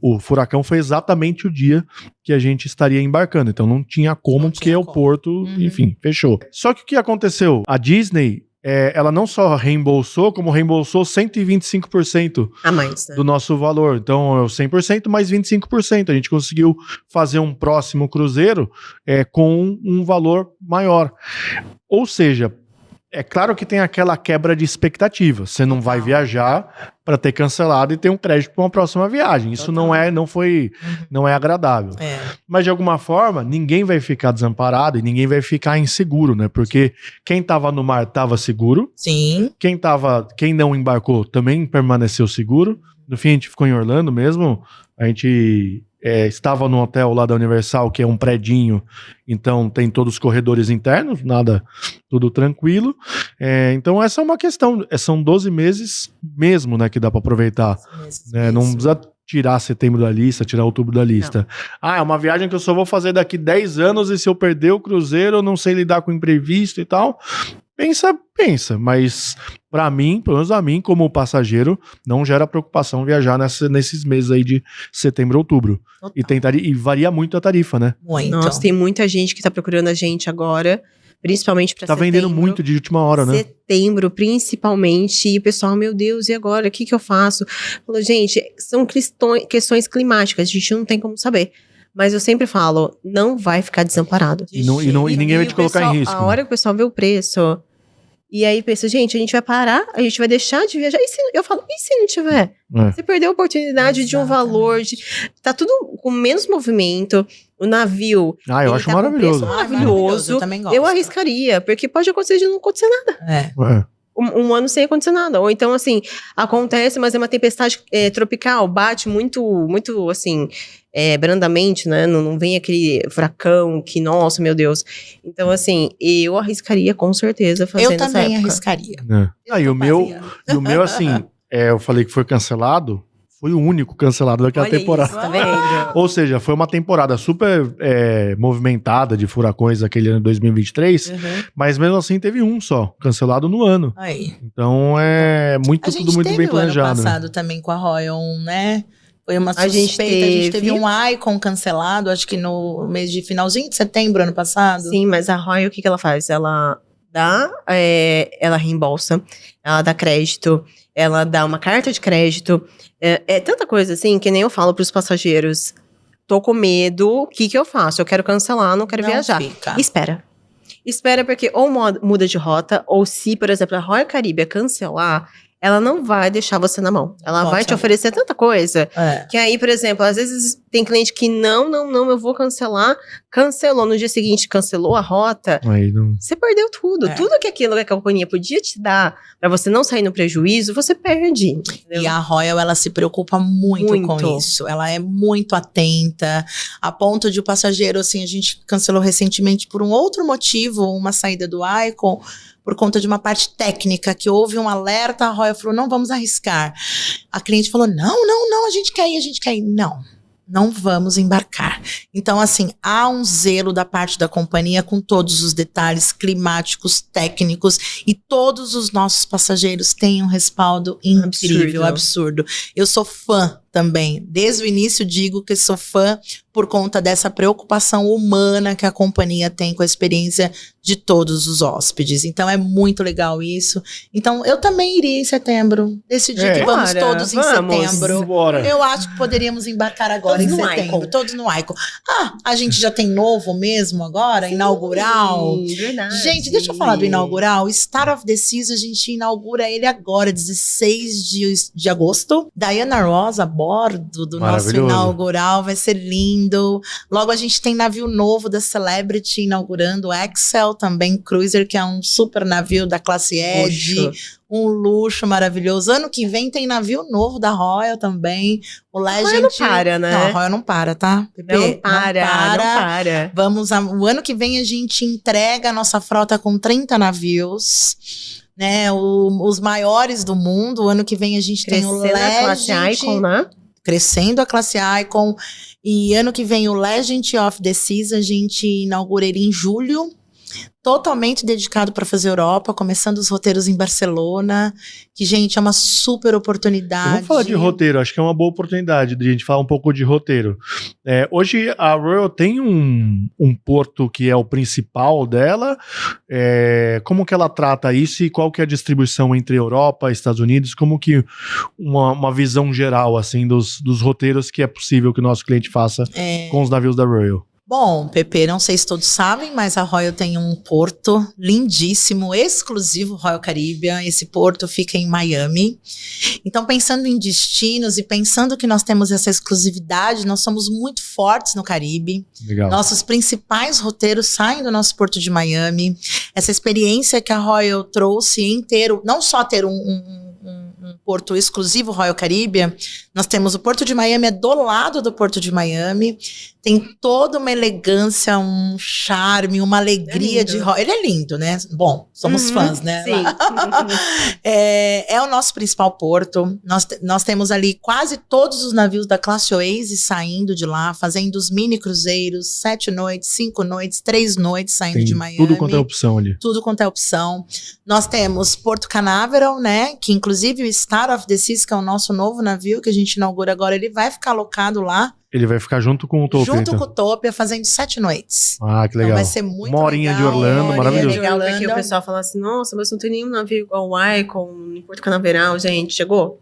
o furacão foi exatamente o dia que a gente estaria embarcando. Então não tinha como, porque o porto, enfim, fechou. Só que o que aconteceu? A Disney... ela não só reembolsou, como reembolsou 125% a mais, né? do nosso valor. Então, é o 100% mais 25%. A gente conseguiu fazer um próximo cruzeiro com um valor maior. Ou seja, é claro que tem aquela quebra de expectativa. Você não vai viajar para ter cancelado e ter um crédito para uma próxima viagem. Isso não é agradável. Mas de alguma forma, ninguém vai ficar desamparado e ninguém vai ficar inseguro, né? Porque quem estava no mar estava seguro. Sim. Quem não embarcou também permaneceu seguro. No fim, a gente ficou em Orlando mesmo. A gente estava no hotel lá da Universal, que é um predinho, então tem todos os corredores internos, tudo tranquilo. Então essa é uma questão, são 12 meses mesmo, né, que dá para aproveitar. Não precisa tirar setembro da lista, tirar outubro da lista. Não. É uma viagem que eu só vou fazer daqui 10 anos e se eu perder o cruzeiro, eu não sei lidar com imprevisto e tal. Pensa, mas pra mim, pelo menos a mim, como passageiro, não gera preocupação viajar nesses meses aí de setembro, outubro. E varia muito a tarifa, né? Muito. Nossa, tem muita gente que tá procurando a gente agora, principalmente pra setembro. Tá vendendo muito de última hora, né? Setembro, principalmente, e o pessoal, meu Deus, e agora? O que eu faço? Falou, gente, são questões climáticas, a gente não tem como saber. Mas eu sempre falo, não vai ficar desamparado. E ninguém vai te colocar em risco. A hora que o pessoal vê o preço... E aí pensa, gente, a gente vai parar, a gente vai deixar de viajar. Eu falo, e se não tiver? Você perdeu a oportunidade de um valor, tá tudo com menos movimento, o navio... eu acho maravilhoso. Maravilhoso. Eu também gosto. Eu arriscaria, porque pode acontecer de não acontecer nada. um ano sem acontecer nada. Ou então, assim, acontece, mas é uma tempestade tropical, bate muito, muito, assim, brandamente, né? Não vem aquele furacão que, nossa, meu Deus. Então, assim, eu arriscaria com certeza fazer nessa época. Eu também arriscaria. E o meu, assim, eu falei que foi cancelado, foi o único cancelado daquela temporada. Isso, tá vendo? Ou seja, foi uma temporada super movimentada de furacões aquele ano de 2023, mas mesmo assim teve um só, cancelado no ano. Aí. Então tudo muito bem planejado. Ano passado também com a Royal, né? Foi uma suspeita. A gente teve um Icon cancelado, acho que no mês de finalzinho de setembro, ano passado. Sim, mas a Royal, o que ela faz? Ela dá, ela reembolsa, ela dá crédito, ela dá uma carta de crédito. É tanta coisa assim que nem eu falo pros passageiros. Tô com medo, o que eu faço? Eu quero cancelar, não quero viajar. Fica. Espera porque ou muda de rota, ou se, por exemplo, a Royal Caribbean cancelar, ela não vai deixar você na mão. Ela vai te oferecer tanta coisa. Que aí, por exemplo, às vezes tem cliente que não, eu vou cancelar. Cancelou, no dia seguinte cancelou a rota. Aí não... Você perdeu tudo. Tudo que aquilo que a companhia podia te dar pra você não sair no prejuízo, você perde. Entendeu? E a Royal, ela se preocupa muito com isso. Ela é muito atenta, a ponto de o passageiro, assim, a gente cancelou recentemente por um outro motivo, uma saída do Icon, por conta de uma parte técnica, que houve um alerta, a Royal falou, não vamos arriscar. A cliente falou, não, a gente quer ir. Não vamos embarcar. Então, assim, há um zelo da parte da companhia com todos os detalhes climáticos, técnicos, e todos os nossos passageiros têm um respaldo incrível, absurdo. Eu sou fã também. Desde o início digo que sou fã por conta dessa preocupação humana que a companhia tem com a experiência de todos os hóspedes. Então é muito legal isso. Então eu também iria em setembro. Decidi que vamos todos em setembro. Bora. Eu acho que poderíamos embarcar agora todos em setembro. Todos no Icon. A gente já tem novo mesmo agora, inaugural. Verdade. Gente, deixa eu falar do inaugural. Star of the Seas, a gente inaugura ele agora, 16 de agosto. Diana Ross a bordo do nosso inaugural, vai ser lindo. Logo a gente tem navio novo da Celebrity inaugurando, o Excel também, Cruiser, que é um super navio da classe Edge. Um luxo maravilhoso. Ano que vem tem navio novo da Royal também. O Legend... A Royal não para, né? Não, a Royal não para, tá? Pepe? Não para. O ano que vem a gente entrega a nossa frota com 30 navios, né? Os maiores do mundo. O ano que vem a gente tem o Legend... a classe Icon, né? Crescendo a classe Icon. E ano que vem o Legend of the Seas, a gente inaugura ele em julho. Totalmente dedicado para fazer Europa, começando os roteiros em Barcelona, que, gente, é uma super oportunidade. Vamos falar de roteiro, acho que é uma boa oportunidade de a gente falar um pouco de roteiro. Hoje a Royal tem um porto que é o principal dela, como que ela trata isso e qual que é a distribuição entre Europa e Estados Unidos, como que uma visão geral, assim, dos roteiros que é possível que o nosso cliente faça com os navios da Royal. Bom, Pepe, não sei se todos sabem, mas a Royal tem um porto lindíssimo, exclusivo Royal Caribbean. Esse porto fica em Miami. Então, pensando em destinos e pensando que nós temos essa exclusividade, nós somos muito fortes no Caribe. Legal. Nossos principais roteiros saem do nosso porto de Miami. Essa experiência que a Royal trouxe em ter, não só ter um porto exclusivo Royal Caribbean, nós temos o Porto de Miami, é do lado do Porto de Miami, tem toda uma elegância, um charme, uma alegria de Royal. Ele é lindo, né? Bom, somos fãs, né? Sim. É o nosso principal porto. Nós temos ali quase todos os navios da classe Oasis saindo de lá, fazendo os mini cruzeiros, 7 noites, 5 noites, 3 noites saindo tem de Miami. Tudo quanto é opção ali. Tudo quanto é opção. Nós temos Porto Canaveral, né? Que inclusive o Star of the Seas, que é o nosso novo navio que a gente inaugura agora, ele vai ficar alocado lá. Ele vai ficar junto com o Utopia. Junto com o Utopia, fazendo 7 noites. Ah, que legal. Então vai ser muito uma horinha legal. de Orlando, maravilhoso. É legal porque o pessoal fala assim, nossa, mas não tem nenhum navio igual o Icon em Porto Canaveral, gente. Chegou?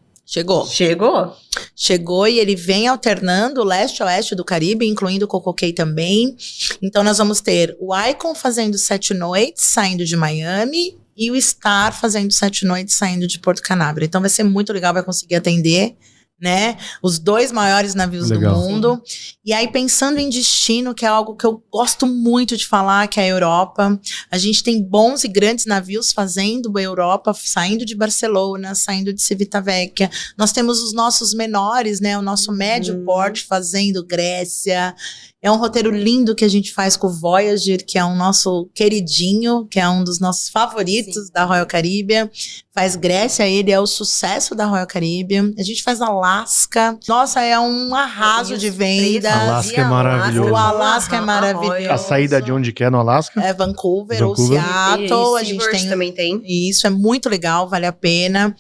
Chegou e ele vem alternando o leste a oeste do Caribe, incluindo o Coco Cay também. Então nós vamos ter o Icon fazendo 7 noites, saindo de Miami, e o Star fazendo 7 noites, saindo de Porto Canaveral. Então vai ser muito legal, vai conseguir atender, né? Os 2 maiores navios Legal. do mundo. E aí, pensando em destino, que é algo que eu gosto muito de falar, que é a Europa. A gente tem bons e grandes navios fazendo a Europa, saindo de Barcelona, saindo de Civitavecchia. Nós temos os nossos menores, né? O nosso médio porte fazendo Grécia. É um roteiro lindo que a gente faz com o Voyager, que é um nosso queridinho, que é um dos nossos favoritos da Royal Caribbean. Faz Grécia, ele é o sucesso da Royal Caribbean. A gente faz Alasca. Nossa, é um arraso de venda. Alasca é maravilhoso. O Alasca é maravilhoso. A saída de onde que é no Alasca? É Vancouver ou Seattle. A gente tem também tem. Isso, é muito legal, vale a pena.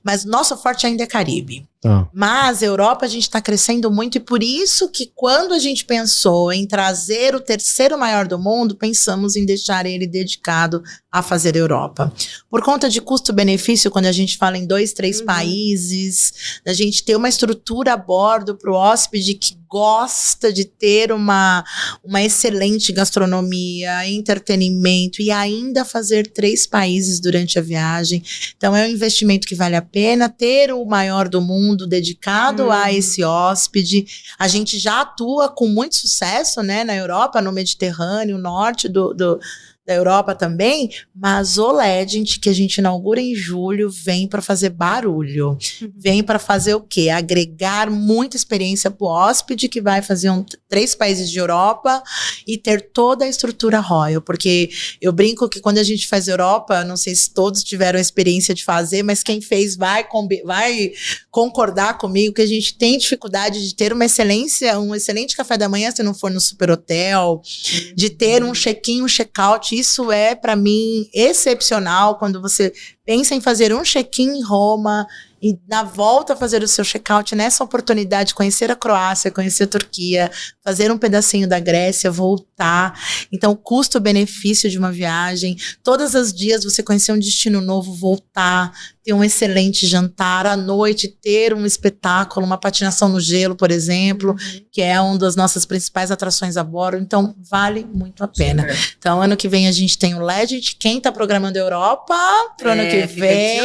Mas nosso forte ainda é Caribe. Mas Europa a gente está crescendo muito e por isso que quando a gente pensou em trazer o 3º maior do mundo, pensamos em deixar ele dedicado a fazer Europa. Por conta de custo-benefício, quando a gente fala em 2, 3 países, a gente ter uma estrutura a bordo para o hóspede que gosta de ter uma excelente gastronomia, entretenimento e ainda fazer 3 países durante a viagem. Então é um investimento que vale a pena ter o maior do mundo dedicado a esse hóspede. A gente já atua com muito sucesso, né, na Europa, no Mediterrâneo, norte da Europa também, mas o Legend, que a gente inaugura em julho, vem para fazer barulho. Vem para fazer o quê? Agregar muita experiência para o hóspede, que vai fazer 3 países de Europa e ter toda a estrutura Royal. Porque eu brinco que quando a gente faz Europa, não sei se todos tiveram a experiência de fazer, mas quem fez vai concordar comigo que a gente tem dificuldade de ter um excelente café da manhã se não for no super hotel, de ter um check-in, um check-out. Isso é, para mim, excepcional quando você pensa em fazer um check-in em Roma e na volta fazer o seu check-out nessa oportunidade, conhecer a Croácia, conhecer a Turquia, fazer um pedacinho da Grécia, voltar. Então, o custo-benefício de uma viagem, todos os dias você conhecer um destino novo, voltar, ter um excelente jantar, à noite ter um espetáculo, uma patinação no gelo, por exemplo, que é uma das nossas principais atrações a bordo. Então, vale muito a pena. Então, ano que vem a gente tem o Legend. Quem está programando a Europa, pro ano que vem,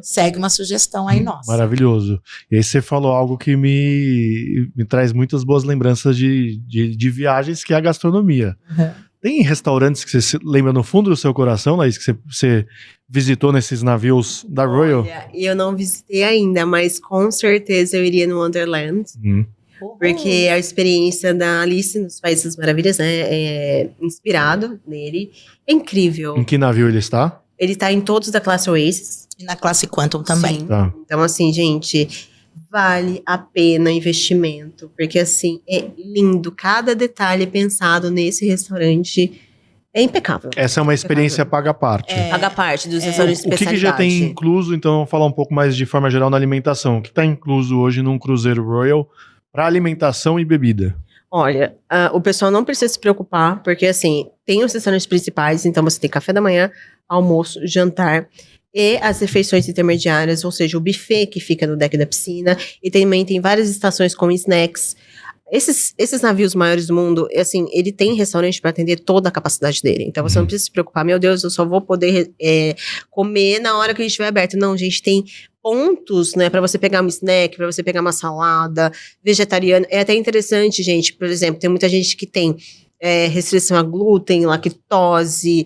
segue uma sugestão aí nossa. Maravilhoso. E aí você falou algo que me traz muitas boas lembranças de viagens, que é a gastronomia. Tem restaurantes que você se lembra no fundo do seu coração, Laís, que você visitou nesses navios da Royal? Olha, eu não visitei ainda, mas com certeza eu iria no Wonderland. Porque a experiência da Alice nos Países das Maravilhas, né, é inspirado nele. É incrível. Em que navio ele está? Ele tá em todos da classe Oasis. E na classe Quantum também. Tá. Então, assim, gente, vale a pena o investimento. Porque, assim, é lindo. Cada detalhe pensado nesse restaurante é impecável. Essa é uma experiência paga à parte. Paga parte dos restaurantes de O que já tem incluso, então vamos falar um pouco mais de forma geral na alimentação. O que está incluso hoje num cruzeiro Royal para alimentação e bebida? Olha, o pessoal não precisa se preocupar, porque assim, tem os restaurantes principais, então você tem café da manhã, almoço, jantar e as refeições intermediárias, ou seja, o buffet que fica no deck da piscina, e também tem várias estações com snacks. Esses navios maiores do mundo, assim, ele tem restaurante para atender toda a capacidade dele. Então você não precisa se preocupar, meu Deus, eu só vou poder comer na hora que ele estiver aberto. Não, gente, tem pontos, né, para você pegar um snack, para você pegar uma salada vegetariana. É até interessante, gente, por exemplo, tem muita gente que tem restrição a glúten, lactose,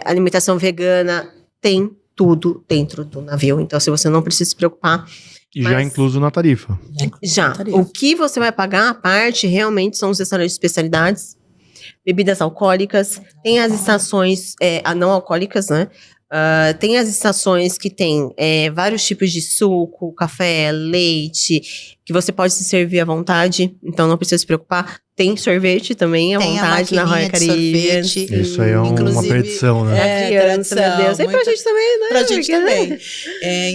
alimentação vegana, tem tudo dentro do navio. Então, se você não precisa se preocupar. E já incluso na tarifa. Já. O que você vai pagar à parte realmente são os restaurantes de especialidades, bebidas alcoólicas, tem as estações não alcoólicas, né? Tem as estações que tem vários tipos de suco, café, leite, que você pode se servir à vontade, então não precisa se preocupar. Tem sorvete também à vontade na Royal Caribbean. Isso aí é uma petição, né? Criança, meu Deus. E pra gente também, né? Pra gente também.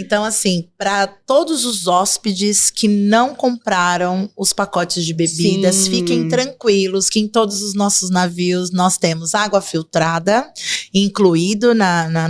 Então, assim, para todos os hóspedes que não compraram os pacotes de bebidas, fiquem tranquilos que em todos os nossos navios nós temos água filtrada, incluído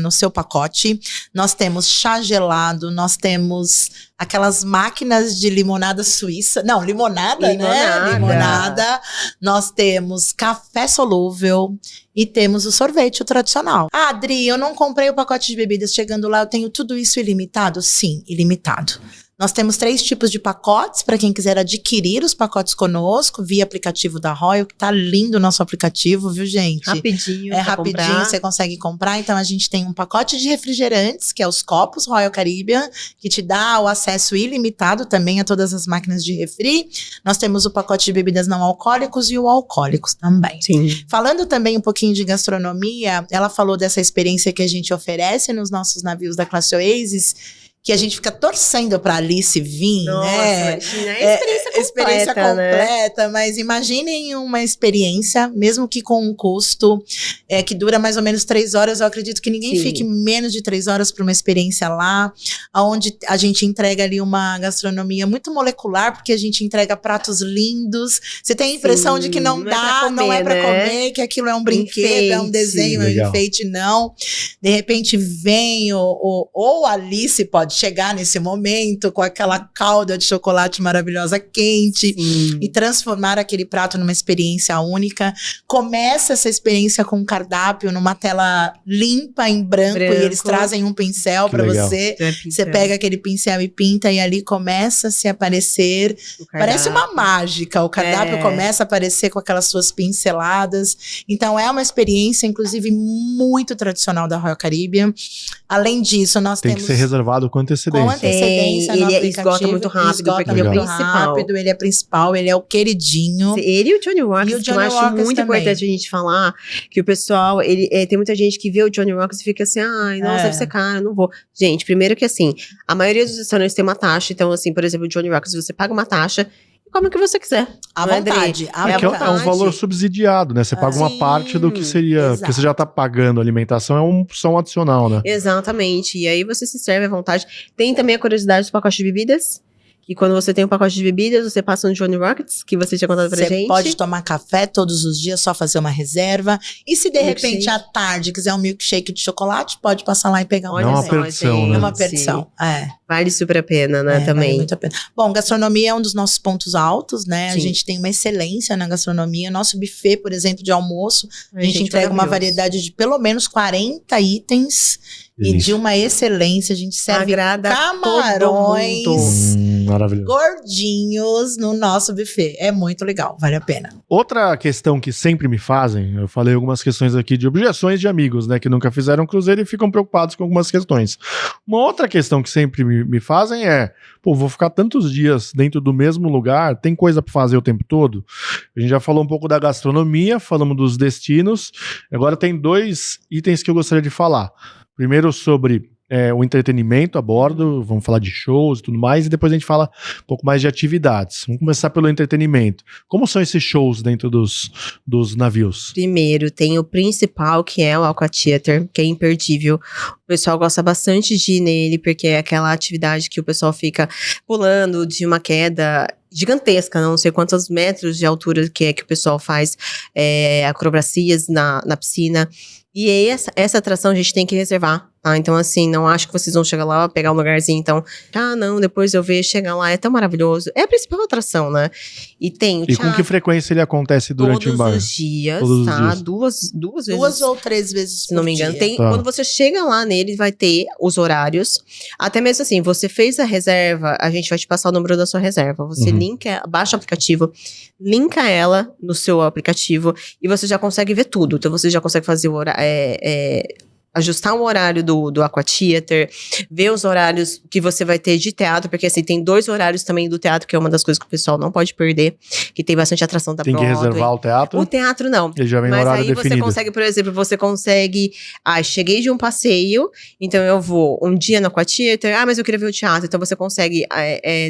no seu pacote. Nós temos chá gelado, nós temos aquelas máquinas de limonada suíça. Não, limonada, né? Limonada. Nós temos café solúvel e temos o sorvete, o tradicional. Ah, Adri, eu não comprei o pacote de bebidas. Chegando lá, eu tenho tudo isso ilimitado? Sim, ilimitado. Nós temos 3 tipos de pacotes para quem quiser adquirir os pacotes conosco via aplicativo da Royal, que tá lindo o nosso aplicativo, viu, gente? Rapidinho. É rapidinho, comprar. você consegue comprar. Então, a gente tem um pacote de refrigerantes, que é os copos Royal Caribbean, que te dá o acesso ilimitado também a todas as máquinas de refri. Nós temos o pacote de bebidas não alcoólicos e o alcoólicos também. Sim. Falando também um pouquinho de gastronomia, ela falou dessa experiência que a gente oferece nos nossos navios da classe Oasis, que a gente fica torcendo pra Alice vir, Nossa, né? imagina, é Experiência completa, né? mas imaginem uma experiência, mesmo que com um custo que dura mais ou menos 3 horas. Eu acredito que ninguém Sim. fique menos de 3 horas para uma experiência lá, onde a gente entrega ali uma gastronomia muito molecular, porque a gente entrega pratos lindos. Você tem a impressão Sim, de que não dá, é não é pra né? comer, que aquilo é um brinquedo, é um Enfeite. desenho, é um Legal. enfeite, não. De repente vem ou a Alice pode chegar nesse momento com aquela calda de chocolate maravilhosa quente Sim. e transformar aquele prato numa experiência única. Começa essa experiência com um cardápio numa tela limpa em branco. E eles trazem um pincel Que para legal. você. Você pega aquele pincel e pinta e ali começa a se aparecer. Parece uma mágica. O cardápio começa a aparecer com aquelas suas pinceladas. Então é uma experiência, inclusive, muito tradicional da Royal Caribbean. Além disso, nós Tem temos que ser reservado com antecedência. com antecedência no Ele aplicativo. esgota muito rápido, esgota porque ele é o muito principal. rápido, ele é principal, ele é o queridinho. Ele e o Johnny Rockets, E o que eu Johnny acho Rockets muito também. importante a gente falar, que o pessoal, tem muita gente que vê o Johnny Rockets e fica assim, ai, nossa, deve ser caro, não vou. Gente, primeiro que assim, a maioria dos restaurantes tem uma taxa, então assim, por exemplo, o Johnny Rockets, você paga uma taxa e come o que você quiser. À Não é, Andrei? vontade. À É que é vontade. um valor subsidiado, né? Você paga uma Sim, parte do que seria. Porque você já tá pagando alimentação, é uma opção adicional, né? Exatamente, e aí você se serve à vontade. Tem também a curiosidade do pacote de bebidas, que quando você tem um pacote de bebidas, você passa no Johnny Rockets, que você tinha contado pra Você gente. pode tomar café todos os dias, só fazer uma reserva. E se de Milkshake. repente à tarde quiser um milkshake de chocolate, pode passar lá e pegar um. Olha Não é uma só, perdição, gente. né? É uma perdição. Vale super a pena, né, Vale também. muito a pena. Bom, gastronomia é um dos nossos pontos altos, né? Sim. A gente tem uma excelência na gastronomia. Nosso buffet, por exemplo, de almoço, a gente entrega uma maravilhoso. variedade de pelo menos 40 itens e de uma excelência. A gente serve Agrada camarões todo mundo. Maravilhoso. gordinhos no nosso buffet. É muito legal, vale a pena. Outra questão que sempre me fazem, eu falei algumas questões aqui de objeções de amigos, né, que nunca fizeram cruzeiro e ficam preocupados com algumas questões. Uma outra questão que sempre me fazem é, pô, vou ficar tantos dias dentro do mesmo lugar, tem coisa para fazer o tempo todo? A gente já falou um pouco da gastronomia, falamos dos destinos, agora tem 2 itens que eu gostaria de falar. Primeiro sobre o entretenimento a bordo, vamos falar de shows e tudo mais, e depois a gente fala um pouco mais de atividades. Vamos começar pelo entretenimento. Como são esses shows dentro dos navios? Primeiro, tem o principal, que é o Aqua Theater, que é imperdível. O pessoal gosta bastante de ir nele, porque é aquela atividade que o pessoal fica pulando de uma queda gigantesca, não sei quantos metros de altura que o pessoal faz acrobacias na piscina. E aí, essa atração a gente tem que reservar, tá? Então, assim, não acho que vocês vão chegar lá, pegar um lugarzinho, então, não, depois eu vejo, chegar lá, é tão maravilhoso. É a principal atração, né? E tem o E com que frequência ele acontece durante o embarque? Todos os dias, Todos os tá? dias. Duas vezes. 2 ou 3 vezes Se não me engano, tem, Tá. quando você chega lá nele, vai ter os horários. Até mesmo assim, você fez a reserva, a gente vai te passar o número da sua reserva. Você baixa o aplicativo, linka ela no seu aplicativo e você já consegue ver tudo. Então você já consegue fazer o horário. Ajustar o horário do Aqua Theater, ver os horários que você vai ter de teatro, porque assim, tem 2 horários também do teatro, que é uma das coisas que o pessoal não pode perder, que tem bastante atração da Tem que Broadway. reservar o teatro? O teatro não. Ele já vem no Mas horário aí definido. você consegue, por exemplo, cheguei de um passeio, então eu vou um dia no Aqua Theater, mas eu queria ver o teatro, então você consegue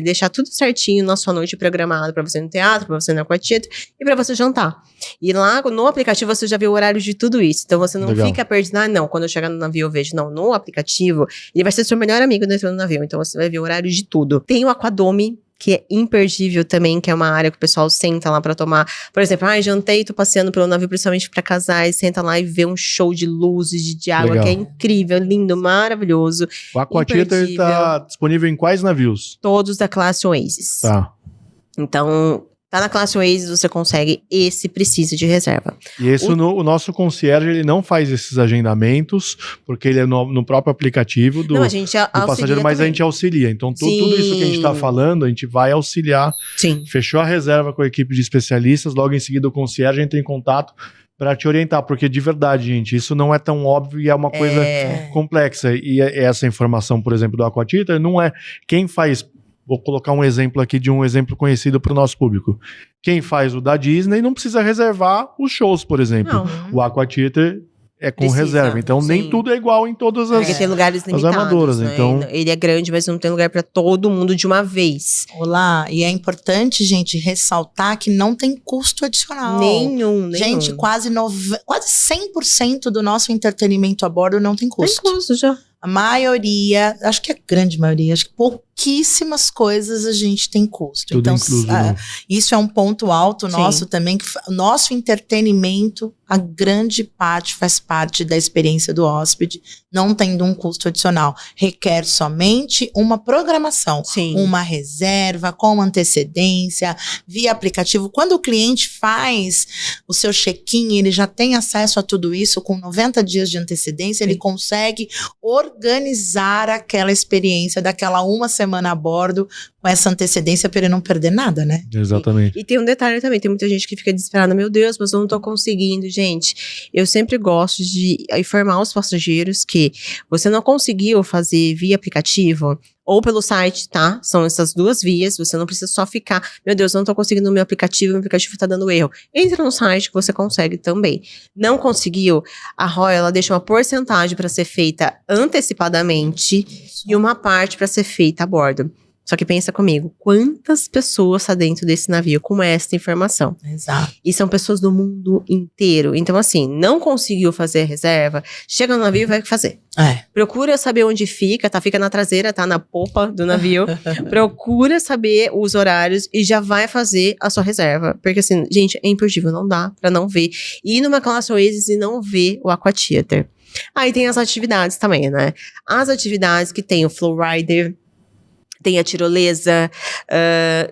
deixar tudo certinho na sua noite programada pra você ir no teatro, pra você ir no Aqua Theater e pra você jantar. E lá no aplicativo você já vê o horário de tudo isso, então você não Legal. fica perdido, não, quando eu chegar no navio eu vejo, não, no aplicativo, ele vai ser seu melhor amigo dentro do navio, então você vai ver o horário de tudo. Tem o Aquadome, que é imperdível também, que é uma área que o pessoal senta lá pra tomar. Por exemplo, jantei, tô passeando pelo navio, principalmente pra casais, senta lá e vê um show de luzes, de água, Legal. que é incrível, lindo, maravilhoso. O Aqua Theater Imperdível. tá disponível em quais navios? Todos da classe Oasis. Tá. Então, Tá na classe Oasis, você consegue esse precisa de reserva. E esse, o nosso concierge, ele não faz esses agendamentos, porque ele é no próprio aplicativo do passageiro, mas a gente auxilia. Então, tudo isso que a gente está falando, a gente vai auxiliar. Sim. Fechou a reserva com a equipe de especialistas, logo em seguida o concierge entra em contato para te orientar, porque de verdade, gente, isso não é tão óbvio e é uma coisa complexa. E essa informação, por exemplo, do Aquatita, não é quem faz. Vou colocar um exemplo aqui de um exemplo conhecido para o nosso público. Quem faz o da Disney não precisa reservar os shows, por exemplo. Não. O Aquatheater é com reserva. Então, nem tudo é igual em todas as, porque tem lugares limitados, armadoras. Né? Então, ele é grande, mas não tem lugar para todo mundo de uma vez. Olá, e é importante, gente, ressaltar que não tem custo adicional. Nenhum. Gente, quase 100% do nosso entretenimento a bordo não tem custo. Tem custo já. A maioria, acho que a grande maioria, acho que pouquíssimas coisas a gente tem custo. Tudo então, incluso, isso é um ponto alto nosso também, que o nosso entretenimento, a grande parte faz parte da experiência do hóspede, não tendo um custo adicional. Requer somente uma programação, uma reserva com antecedência, via aplicativo. Quando o cliente faz o seu check-in, ele já tem acesso a tudo isso com 90 dias de antecedência, ele consegue organizar aquela experiência daquela uma semana a bordo com essa antecedência para ele não perder nada, né? Exatamente. E tem um detalhe também, tem muita gente que fica desesperada, meu Deus, mas eu não tô conseguindo. Gente, eu sempre gosto de informar os passageiros que você não conseguiu fazer via aplicativo ou pelo site, tá? São essas duas vias, você não precisa só ficar, meu Deus, eu não tô conseguindo no meu aplicativo tá dando erro. Entra no site que você consegue também. Não conseguiu? A Royal, ela deixa uma porcentagem para ser feita antecipadamente e uma parte para ser feita a bordo. Só que pensa comigo, quantas pessoas tá dentro desse navio com essa informação? Exato. E são pessoas do mundo inteiro. Então, assim, não conseguiu fazer a reserva, chega no navio e vai fazer. Procura saber onde fica, tá? Fica na traseira, tá? Na popa do navio. Procura saber os horários e já vai fazer a sua reserva. Porque, assim, gente, é imperdível, não dá pra não ver. Ir numa classe Oasis e não ver o Aquatheater. Aí tem as atividades também, né? As atividades que tem o Flowrider, tem a tirolesa,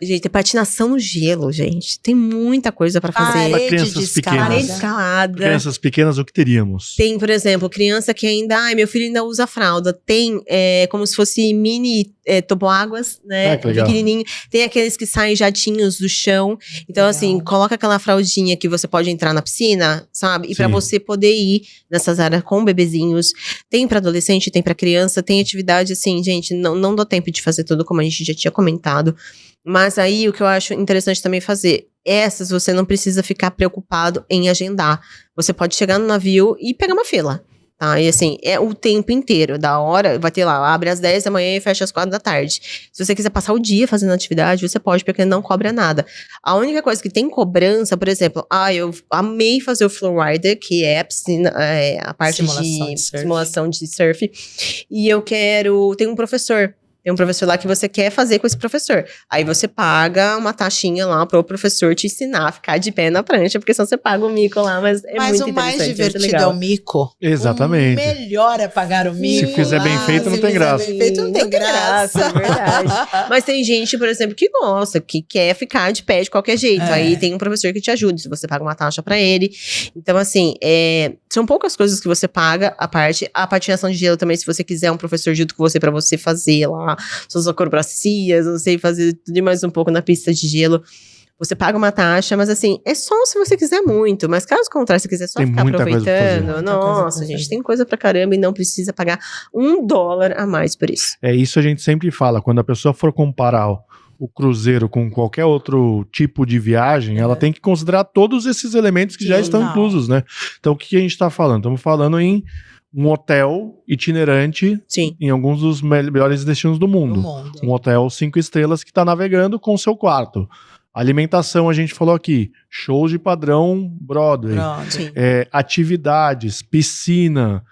gente, tem patinação no gelo, gente. Tem muita coisa pra fazer. Para crianças pequenas. Escalada. Crianças pequenas, o que teríamos? Tem, por exemplo, criança que ainda... meu filho ainda usa fralda. Tem como se fosse mini toboáguas, né? Pequenininho. Tem aqueles que saem jatinhos do chão. Então, assim, coloca aquela fraldinha que você pode entrar na piscina, sabe? E pra você poder ir nessas áreas com bebezinhos. Tem pra adolescente, tem pra criança. Tem atividade, assim, gente, não dá tempo de fazer tudo como a gente já tinha comentado. Mas aí, o que eu acho interessante também fazer, essas você não precisa ficar preocupado em agendar. Você pode chegar no navio e pegar uma fila, tá? E assim, é o tempo inteiro, da hora, vai ter lá, abre às 10 da manhã e fecha às 4 da tarde. Se você quiser passar o dia fazendo atividade, você pode, porque não cobra nada. A única coisa que tem cobrança, por exemplo, eu amei fazer o Flowrider, que é a piscina, a parte de simulação de surf, e tem um professor. Tem um professor lá que você quer fazer com esse professor. Aí você paga uma taxinha lá pro professor te ensinar a ficar de pé na prancha, porque senão você paga o mico lá, mas muito interessante. Mas o mais divertido é o mico. Exatamente. O melhor é pagar o mico. Se fizer bem feito, não tem graça. Bem feito, não tem graça. É verdade. Mas tem gente, por exemplo, que gosta, que quer ficar de pé de qualquer jeito. Aí tem um professor que te ajuda, se você paga uma taxa pra ele. Então, assim, são poucas coisas que você paga, a patinação de gelo também, se você quiser um professor junto com você pra você fazer lá suas acrobacias, não sei, fazer tudo e mais um pouco na pista de gelo. Você paga uma taxa, mas assim, é só se você quiser muito. Mas caso contrário, se quiser só ficar aproveitando, nossa, gente, tem coisa pra caramba e não precisa pagar $1 a mais por isso. Isso a gente sempre fala, quando a pessoa for comparar o cruzeiro com qualquer outro tipo de viagem, ela tem que considerar todos esses elementos que já estão inclusos, né? Então, o que a gente tá falando? Estamos falando em um hotel itinerante em alguns dos melhores destinos do mundo. Um hotel 5 estrelas que está navegando com o seu quarto. Alimentação, a gente falou aqui. Shows de padrão Broadway. Atividades, piscina,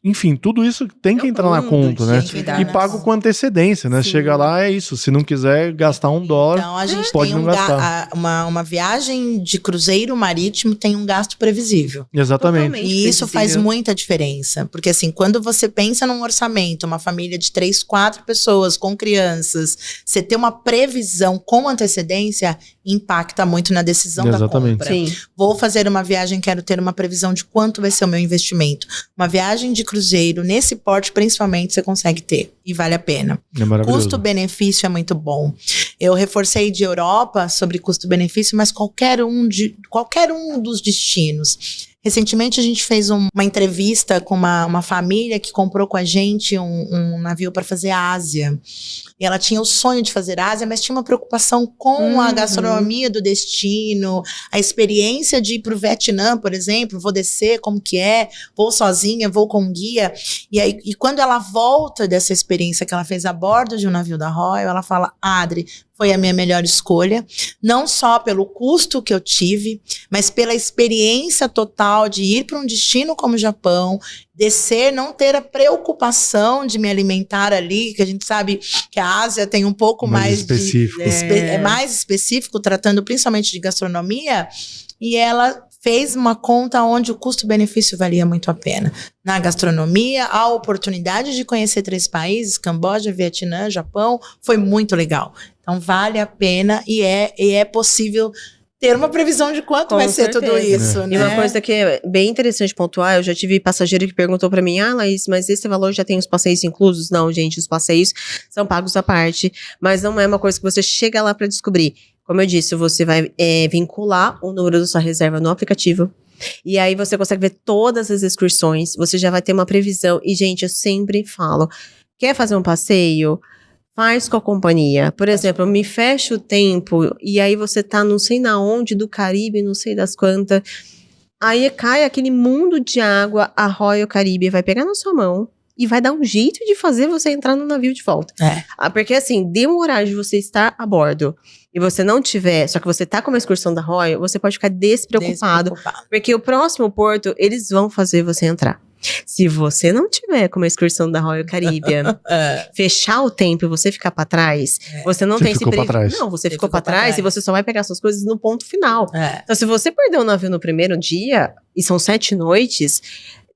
Enfim, tudo isso tem que entrar na conta, né? E pago com antecedência, né? Sim. Chega lá, é isso. Se não quiser gastar $1, então, a gente pode tem não gastar. Uma viagem de cruzeiro marítimo tem um gasto previsível. Exatamente. Totalmente e isso faz muita diferença. Porque assim, quando você pensa num orçamento, uma família de 3, 4 pessoas com crianças, você ter uma previsão com antecedência impacta muito na decisão da compra. Sim. Vou fazer uma viagem, quero ter uma previsão de quanto vai ser o meu investimento. Uma viagem de cruzeiro, nesse porte principalmente, você consegue ter. E vale a pena. É maravilhoso. Custo-benefício é muito bom. Eu reforcei de Europa sobre custo-benefício, mas qualquer um dos destinos. Recentemente a gente fez uma entrevista com uma família que comprou com a gente um navio para fazer a Ásia. E ela tinha o sonho de fazer Ásia, mas tinha uma preocupação com a gastronomia do destino, a experiência de ir para o Vietnã, por exemplo, vou descer, como que é, vou sozinha, vou com um guia. E quando ela volta dessa experiência que ela fez a bordo de um navio da Royal, ela fala, Adri, foi a minha melhor escolha, não só pelo custo que eu tive, mas pela experiência total de ir para um destino como o Japão, descer, não ter a preocupação de me alimentar ali, que a gente sabe que a Ásia tem um pouco mais específico. É mais específico, tratando principalmente de gastronomia, e ela fez uma conta onde o custo-benefício valia muito a pena. Na gastronomia, a oportunidade de conhecer 3 países, Camboja, Vietnã, Japão, foi muito legal. Então vale a pena e é possível ter uma previsão de quanto vai ser tudo isso, né? E uma coisa que é bem interessante pontuar, eu já tive passageiro que perguntou pra mim, Laís, mas esse valor já tem os passeios inclusos? Não, gente, os passeios são pagos à parte, mas não é uma coisa que você chega lá pra descobrir. Como eu disse, você vai vincular o número da sua reserva no aplicativo, e aí você consegue ver todas as excursões, você já vai ter uma previsão, e gente, eu sempre falo, quer fazer um passeio? Faz com a companhia. Por exemplo, me fecha o tempo e aí você tá não sei na onde do Caribe, não sei das quantas. Aí cai aquele mundo de água, a Royal Caribe vai pegar na sua mão e vai dar um jeito de fazer você entrar no navio de volta. Porque assim, deu um horário de você estar a bordo e você não tiver, só que você tá com uma excursão da Royal, você pode ficar despreocupado. Porque o próximo porto, eles vão fazer você entrar. Se você não tiver com uma excursão da Royal Caribbean, fechar o tempo e você ficar pra trás, você não tem esse prejuízo. Não, você ficou pra trás e você só vai pegar suas coisas no ponto final. Então, se você perdeu o navio no primeiro dia, e são 7 noites,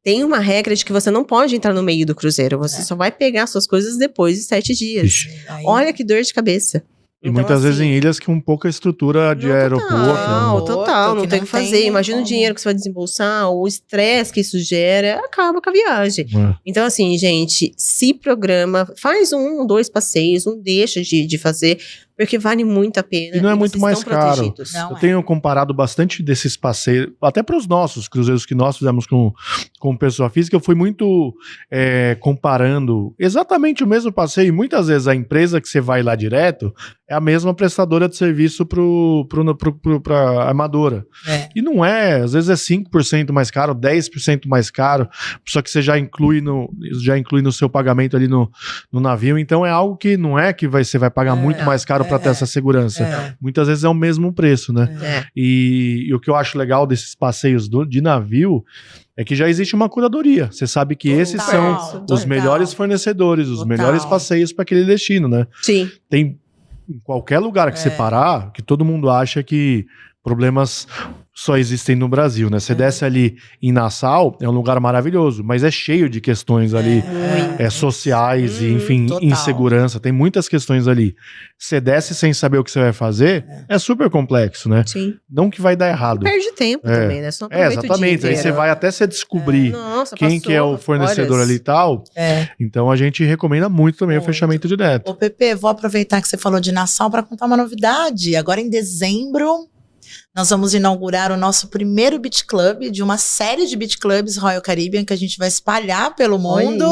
tem uma regra de que você não pode entrar no meio do cruzeiro. Você só vai pegar suas coisas depois de 7 dias. Ixi. Olha que dor de cabeça. E então, muitas vezes em ilhas que um pouco a estrutura de aeroporto. Total, não tem o que fazer. Imagina o dinheiro que você vai desembolsar, o estresse que isso gera, acaba com a viagem. Então, assim, gente, se programa, faz 1, 2 passeios, não deixa de fazer, porque vale muito a pena. E não é muito mais caro. Eu tenho comparado bastante desses passeios, até para os nossos cruzeiros que nós fizemos com pessoa física, eu fui muito comparando exatamente o mesmo passeio. E muitas vezes a empresa que você vai lá direto é a mesma prestadora de serviço para armadora. E não é, às vezes é 5% mais caro, 10% mais caro, só que você já inclui no seu pagamento ali no navio. Então é algo que não é que você vai pagar muito mais caro para ter essa segurança. Muitas vezes é o mesmo preço, né? E o que eu acho legal desses passeios de navio é que já existe uma curadoria. Você sabe que esses são os melhores fornecedores, os melhores passeios para aquele destino, né? Sim. Tem em qualquer lugar que você parar, que todo mundo acha que problemas só existem no Brasil, né? Você desce ali em Nassau, é um lugar maravilhoso, mas é cheio de questões ali sociais e, enfim, insegurança. Tem muitas questões ali. Você desce sem saber o que você vai fazer, é super complexo, né? Sim. Não que vai dar errado. Perde tempo também, né? Só exatamente. Aí você vai até você descobrir quem que é o fornecedor ali e tal. Então a gente recomenda muito também o fechamento direto. Ô, Pepe, vou aproveitar que você falou de Nassau para contar uma novidade. Agora em dezembro, nós vamos inaugurar o nosso primeiro beach club, de uma série de beach clubs Royal Caribbean que a gente vai espalhar pelo mundo.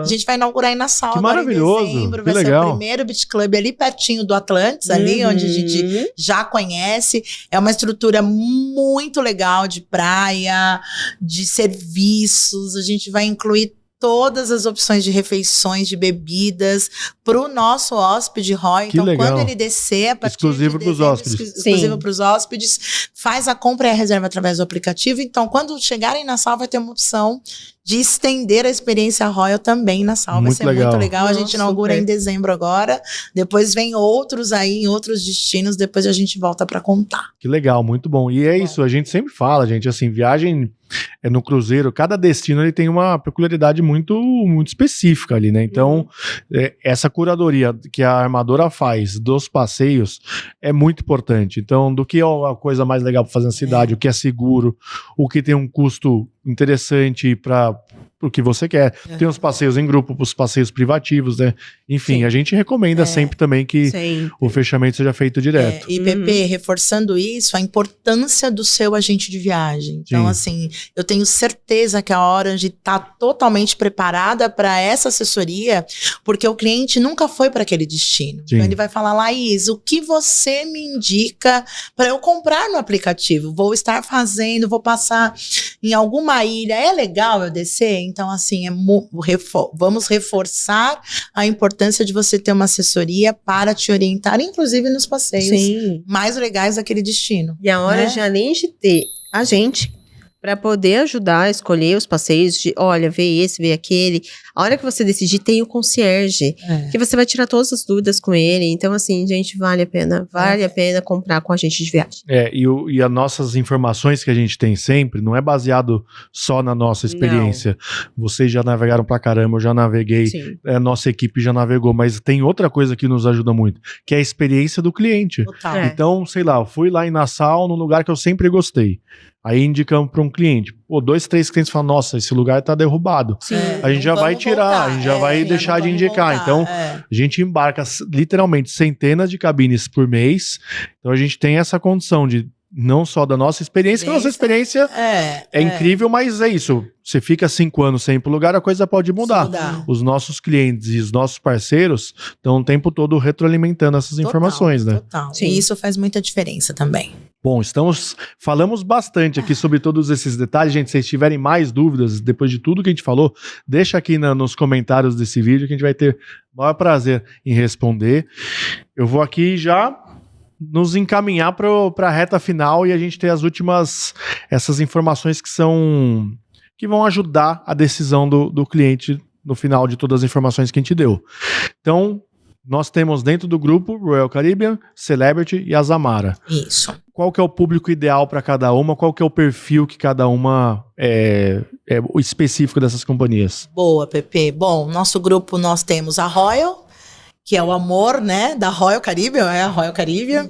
A gente vai inaugurar em Nassau que agora maravilhoso, em dezembro. Que vai legal. ser o primeiro beach club ali pertinho do Atlantis, ali onde a gente já conhece. É uma estrutura muito legal de praia, de serviços. A gente vai incluir todas as opções de refeições, de bebidas para o nosso hóspede Royal. Então, legal. quando ele descer, a partir exclusivo para os hóspedes. Exclusivo para os hóspedes, faz a compra e a reserva através do aplicativo. Então, quando chegarem na sala, vai ter uma opção de estender a experiência Royal também na Sal. Vai ser muito legal. A gente inaugura em dezembro agora. Depois vem outros aí em outros destinos. Depois a gente volta para contar. Que legal, muito bom. E é isso, a gente sempre fala, gente, assim, viagem no cruzeiro, cada destino ele tem uma peculiaridade muito específica ali, né? Então, essa curadoria que a armadora faz dos passeios é muito importante. Então, do que é a coisa mais legal para fazer na cidade, o que é seguro, o que tem um custo interessante para o que você quer. Tem os passeios em grupo, os passeios privativos, né? Enfim, a gente recomenda sempre também que o fechamento seja feito direto. E, Pepe, reforçando isso, a importância do seu agente de viagem. Então, assim, eu tenho certeza que a Orange está totalmente preparada para essa assessoria, porque o cliente nunca foi para aquele destino. Então, ele vai falar, Laís, o que você me indica para eu comprar no aplicativo? Vou estar fazendo, vou passar em alguma ilha, é legal eu descer? Então, assim, vamos reforçar a importância de você ter uma assessoria para te orientar, inclusive nos passeios mais legais daquele destino. E a Orange, além de ter a gente para poder ajudar a escolher os passeios de, olha, vê esse, vê aquele. A hora que você decidir, tem o concierge, que você vai tirar todas as dúvidas com ele. Então, assim, gente, vale a pena comprar com a agente de viagem. E as nossas informações que a gente tem sempre, não é baseado só na nossa experiência. Não. Vocês já navegaram pra caramba, eu já naveguei, a nossa equipe já navegou, mas tem outra coisa que nos ajuda muito, que é a experiência do cliente. Total. Então, sei lá, eu fui lá em Nassau, num lugar que eu sempre gostei. Aí indicamos para um cliente. 2, 3 clientes falam, nossa, esse lugar tá derrubado. A gente já vai tirar, a gente já vai deixar de indicar. Então, a gente embarca literalmente centenas de cabines por mês. Então, a gente tem essa condição de não só da nossa experiência, que a nossa experiência é incrível, mas é isso. Você fica 5 anos sem ir pro lugar, a coisa pode mudar. Os nossos clientes e os nossos parceiros estão o tempo todo retroalimentando essas informações, né? Total. E isso faz muita diferença também. Bom, falamos bastante aqui sobre todos esses detalhes. Gente, se vocês tiverem mais dúvidas, depois de tudo que a gente falou, deixa aqui nos comentários desse vídeo que a gente vai ter o maior prazer em responder. Eu vou aqui já nos encaminhar para a reta final e a gente ter as últimas, essas informações que vão ajudar a decisão do cliente no final de todas as informações que a gente deu. Então, nós temos dentro do grupo Royal Caribbean, Celebrity e Azamara. Isso. Qual que é o público ideal para cada uma? Qual que é o perfil que cada uma é o específico dessas companhias? Boa, Pepe. Bom, nosso grupo nós temos a Royal, que é o amor, né, da Royal Caribbean, a Royal Caribbean.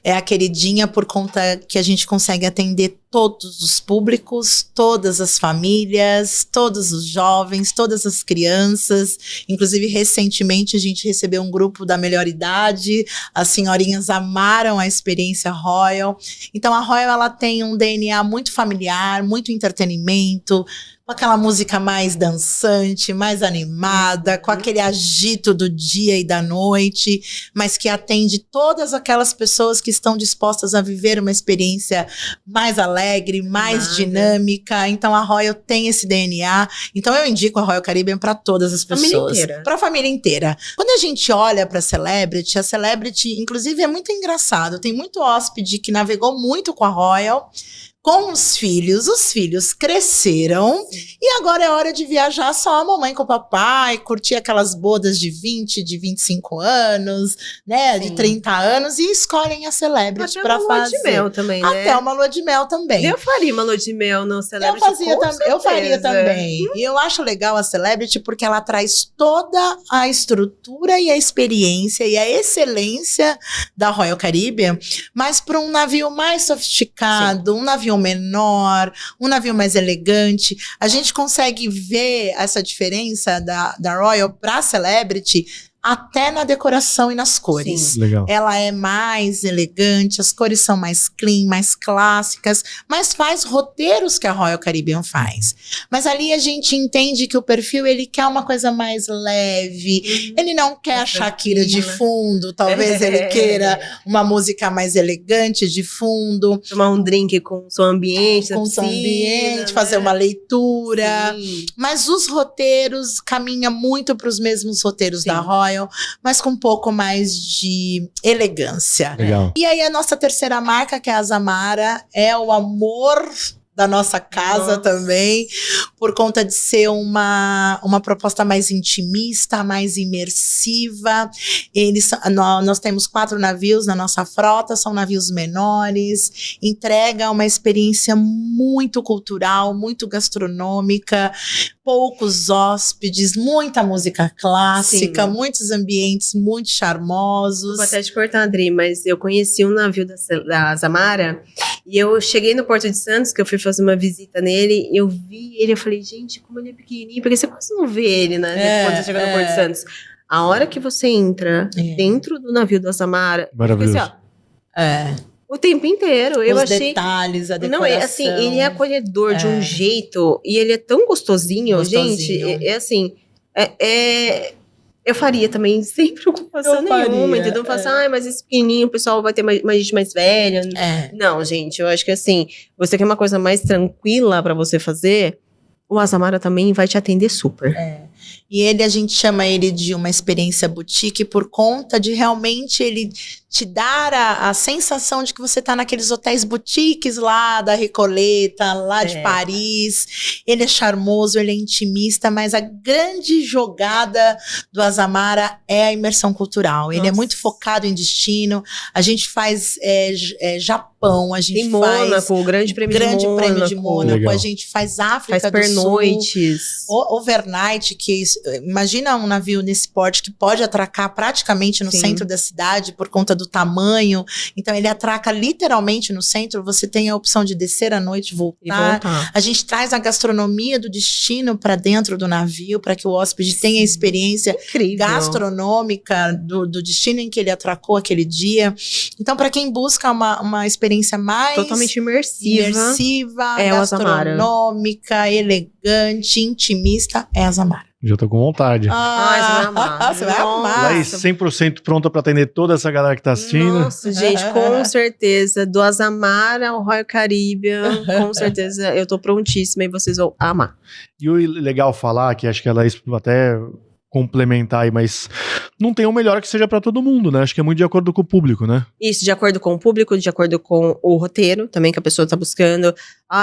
É a queridinha por conta que a gente consegue atender todos os públicos, todas as famílias, todos os jovens, todas as crianças. Inclusive, recentemente, a gente recebeu um grupo da melhor idade. As senhorinhas amaram a experiência Royal. Então, a Royal, ela tem um DNA muito familiar, muito entretenimento, com aquela música mais dançante, mais animada, com aquele agito do dia e da noite, mas que atende todas aquelas pessoas que estão dispostas a viver uma experiência mais alegre, mais dinâmica. Então a Royal tem esse DNA. Então eu indico a Royal Caribbean para todas as pessoas. Para a família inteira. Quando a gente olha para a Celebrity, inclusive, é muito engraçado. Tem muito hóspede que navegou muito com a Royal, com os filhos cresceram e agora é hora de viajar só a mamãe com o papai, curtir aquelas bodas de 20, de 25 anos, né, de 30 anos e escolhem a Celebrity para fazer. Até uma lua de mel também, né? Até uma lua de mel também. Eu faria uma lua de mel no Celebrity. Eu faria também. E eu acho legal a Celebrity porque ela traz toda a estrutura e a experiência e a excelência da Royal Caribbean, mas para um navio mais sofisticado, um navio menor, um navio mais elegante. A gente consegue ver essa diferença da Royal para a Celebrity até na decoração e nas cores. Legal. Ela é mais elegante, as cores são mais clean, mais clássicas, mas faz roteiros que a Royal Caribbean faz. Mas ali a gente entende que o perfil, ele quer uma coisa mais leve, ele não quer a Shakira de fundo, talvez ele queira uma música mais elegante de fundo. Tomar um drink com som ambiente, fazer uma leitura. Sim. Mas os roteiros caminham muito para os mesmos roteiros da Royal, mas com um pouco mais de elegância. Legal. E aí a nossa terceira marca, que é a Azamara, é o amor da nossa casa também, por conta de ser uma proposta mais intimista, mais imersiva. Nós temos 4 navios na nossa frota, são navios menores, entrega uma experiência muito cultural, muito gastronômica, poucos hóspedes, muita música clássica, muitos ambientes muito charmosos. Vou até te cortar, Adri, mas eu conheci um navio da Azamara e eu cheguei no Porto de Santos, que eu fui fazer uma visita nele, eu vi ele, eu falei, gente, como ele é pequenininho, porque você quase não vê ele, né, quando você chega no Porto de Santos. A hora que você entra dentro do navio da Azamara, maravilhoso. Assim, ó, o tempo inteiro. Eu achei. Detalhes, a decoração. Não, assim, ele é acolhedor de um jeito, e ele é tão gostosinho. Gente, assim, eu faria também sem preocupação nenhuma, entendeu? Eu falo assim, mas esse pequenininho, o pessoal vai ter mais gente mais velha. Não, gente, eu acho que assim, você quer uma coisa mais tranquila pra você fazer, o Azamara também vai te atender super. E a gente chama ele de uma experiência boutique por conta de realmente ele te dar a sensação de que você tá naqueles hotéis boutiques lá da Recoleta, lá de Paris. Ele é charmoso, ele é intimista, mas a grande jogada do Azamara é a imersão cultural. Ele é muito focado em destino. A gente faz Japão, a gente tem faz Mônaco, o Grande Prêmio de Mônaco. Legal. A gente faz África do Sul. Pernoites. Overnight, que imagina um navio nesse porte que pode atracar praticamente no centro da cidade por conta do tamanho. Então ele atraca literalmente no centro, você tem a opção de descer à noite e voltar. A gente traz a gastronomia do destino para dentro do navio, para que o hóspede tenha a experiência gastronômica do destino em que ele atracou aquele dia. Então, para quem busca uma experiência mais totalmente imersiva gastronômica, elegante, intimista, é a Azamara. Já tô com vontade. Você vai amar. Você vai amar. Laís, 100% pronta pra atender toda essa galera que tá assistindo. Nossa, gente, com certeza. Do Azamara ao Royal Caribbean, com certeza eu tô prontíssima e vocês vão amar. E o legal falar, que acho que a Laís até complementar aí, mas não tem um melhor que seja pra todo mundo, né? Acho que é muito de acordo com o público, né? Isso, de acordo com o público, de acordo com o roteiro também que a pessoa tá buscando.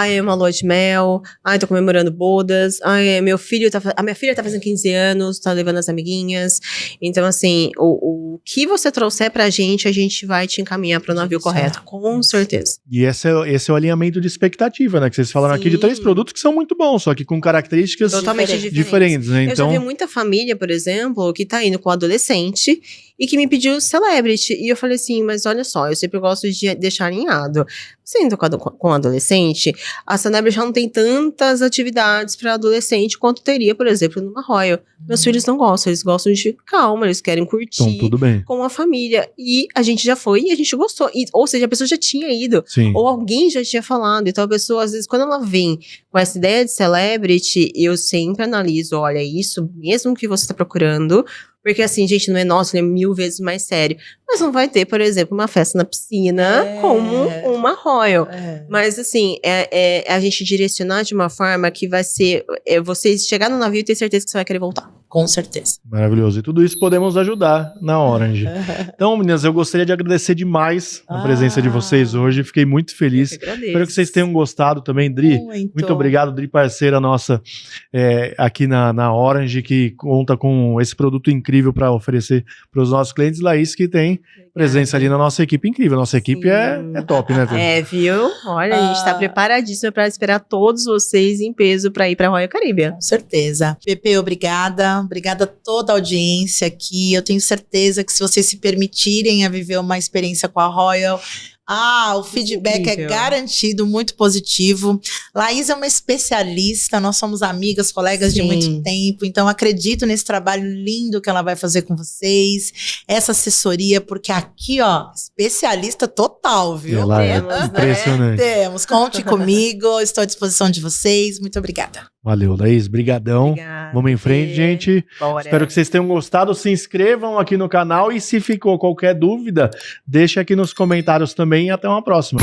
É uma lua de mel. Tô comemorando bodas. A minha filha tá fazendo 15 anos, tá levando as amiguinhas. Então, assim, o que você trouxer pra gente, a gente vai te encaminhar pro navio correto, com certeza. E esse é o alinhamento de expectativa, né? Que vocês falaram aqui de 3 produtos que são muito bons, só que com características totalmente diferentes, né? Eu já vi muita família, por exemplo, que tá indo com adolescente e que me pediu Celebrity. E eu falei assim, mas olha só, eu sempre gosto de deixar alinhado. Você indo com adolescente, a Celebrity já não tem tantas atividades para adolescente quanto teria, por exemplo, numa Royal. Meus filhos não gostam, eles gostam de calma, eles querem curtir então, tudo bem. Com a família. E a gente já foi e a gente gostou. Ou seja, a pessoa já tinha ido. Sim. Ou alguém já tinha falado. Então a pessoa, às vezes, quando ela vem com essa ideia de Celebrity, eu sempre analiso, olha, isso mesmo que você está procurando. Porque assim, gente, não é nosso, ele é 1000 vezes mais sério. Mas não vai ter, por exemplo, uma festa na piscina como uma Royal. Mas assim, a gente direcionar de uma forma que vai ser, você chegar no navio e ter certeza que você vai querer voltar. Com certeza. Maravilhoso. E tudo isso podemos ajudar na Orange. Então, meninas, eu gostaria de agradecer demais a presença de vocês hoje. Fiquei muito feliz. Espero que vocês tenham gostado também, Dri. Muito obrigado, Dri, parceira nossa aqui na Orange, que conta com esse produto incrível para oferecer para os nossos clientes. Laís, que tem presença ali na nossa equipe incrível. Nossa equipe é top, né? Viu? Olha, a gente tá preparadíssima para esperar todos vocês em peso para ir para Royal Caribbean. Com certeza. Pepe, obrigada. Obrigada a toda a audiência aqui. Eu tenho certeza que se vocês se permitirem a viver uma experiência com a Royal, o feedback é garantido, muito positivo. Laís é uma especialista, nós somos amigas, colegas de muito tempo, então acredito nesse trabalho lindo que ela vai fazer com vocês, essa assessoria, porque aqui, especialista total, viu? Ela é impressionante. Temos, conte comigo, estou à disposição de vocês, muito obrigada. Valeu, Laís, brigadão. Vamos em frente, gente. Bora. Espero que vocês tenham gostado. Se inscrevam aqui no canal e se ficou qualquer dúvida, deixa aqui nos comentários também e até uma próxima.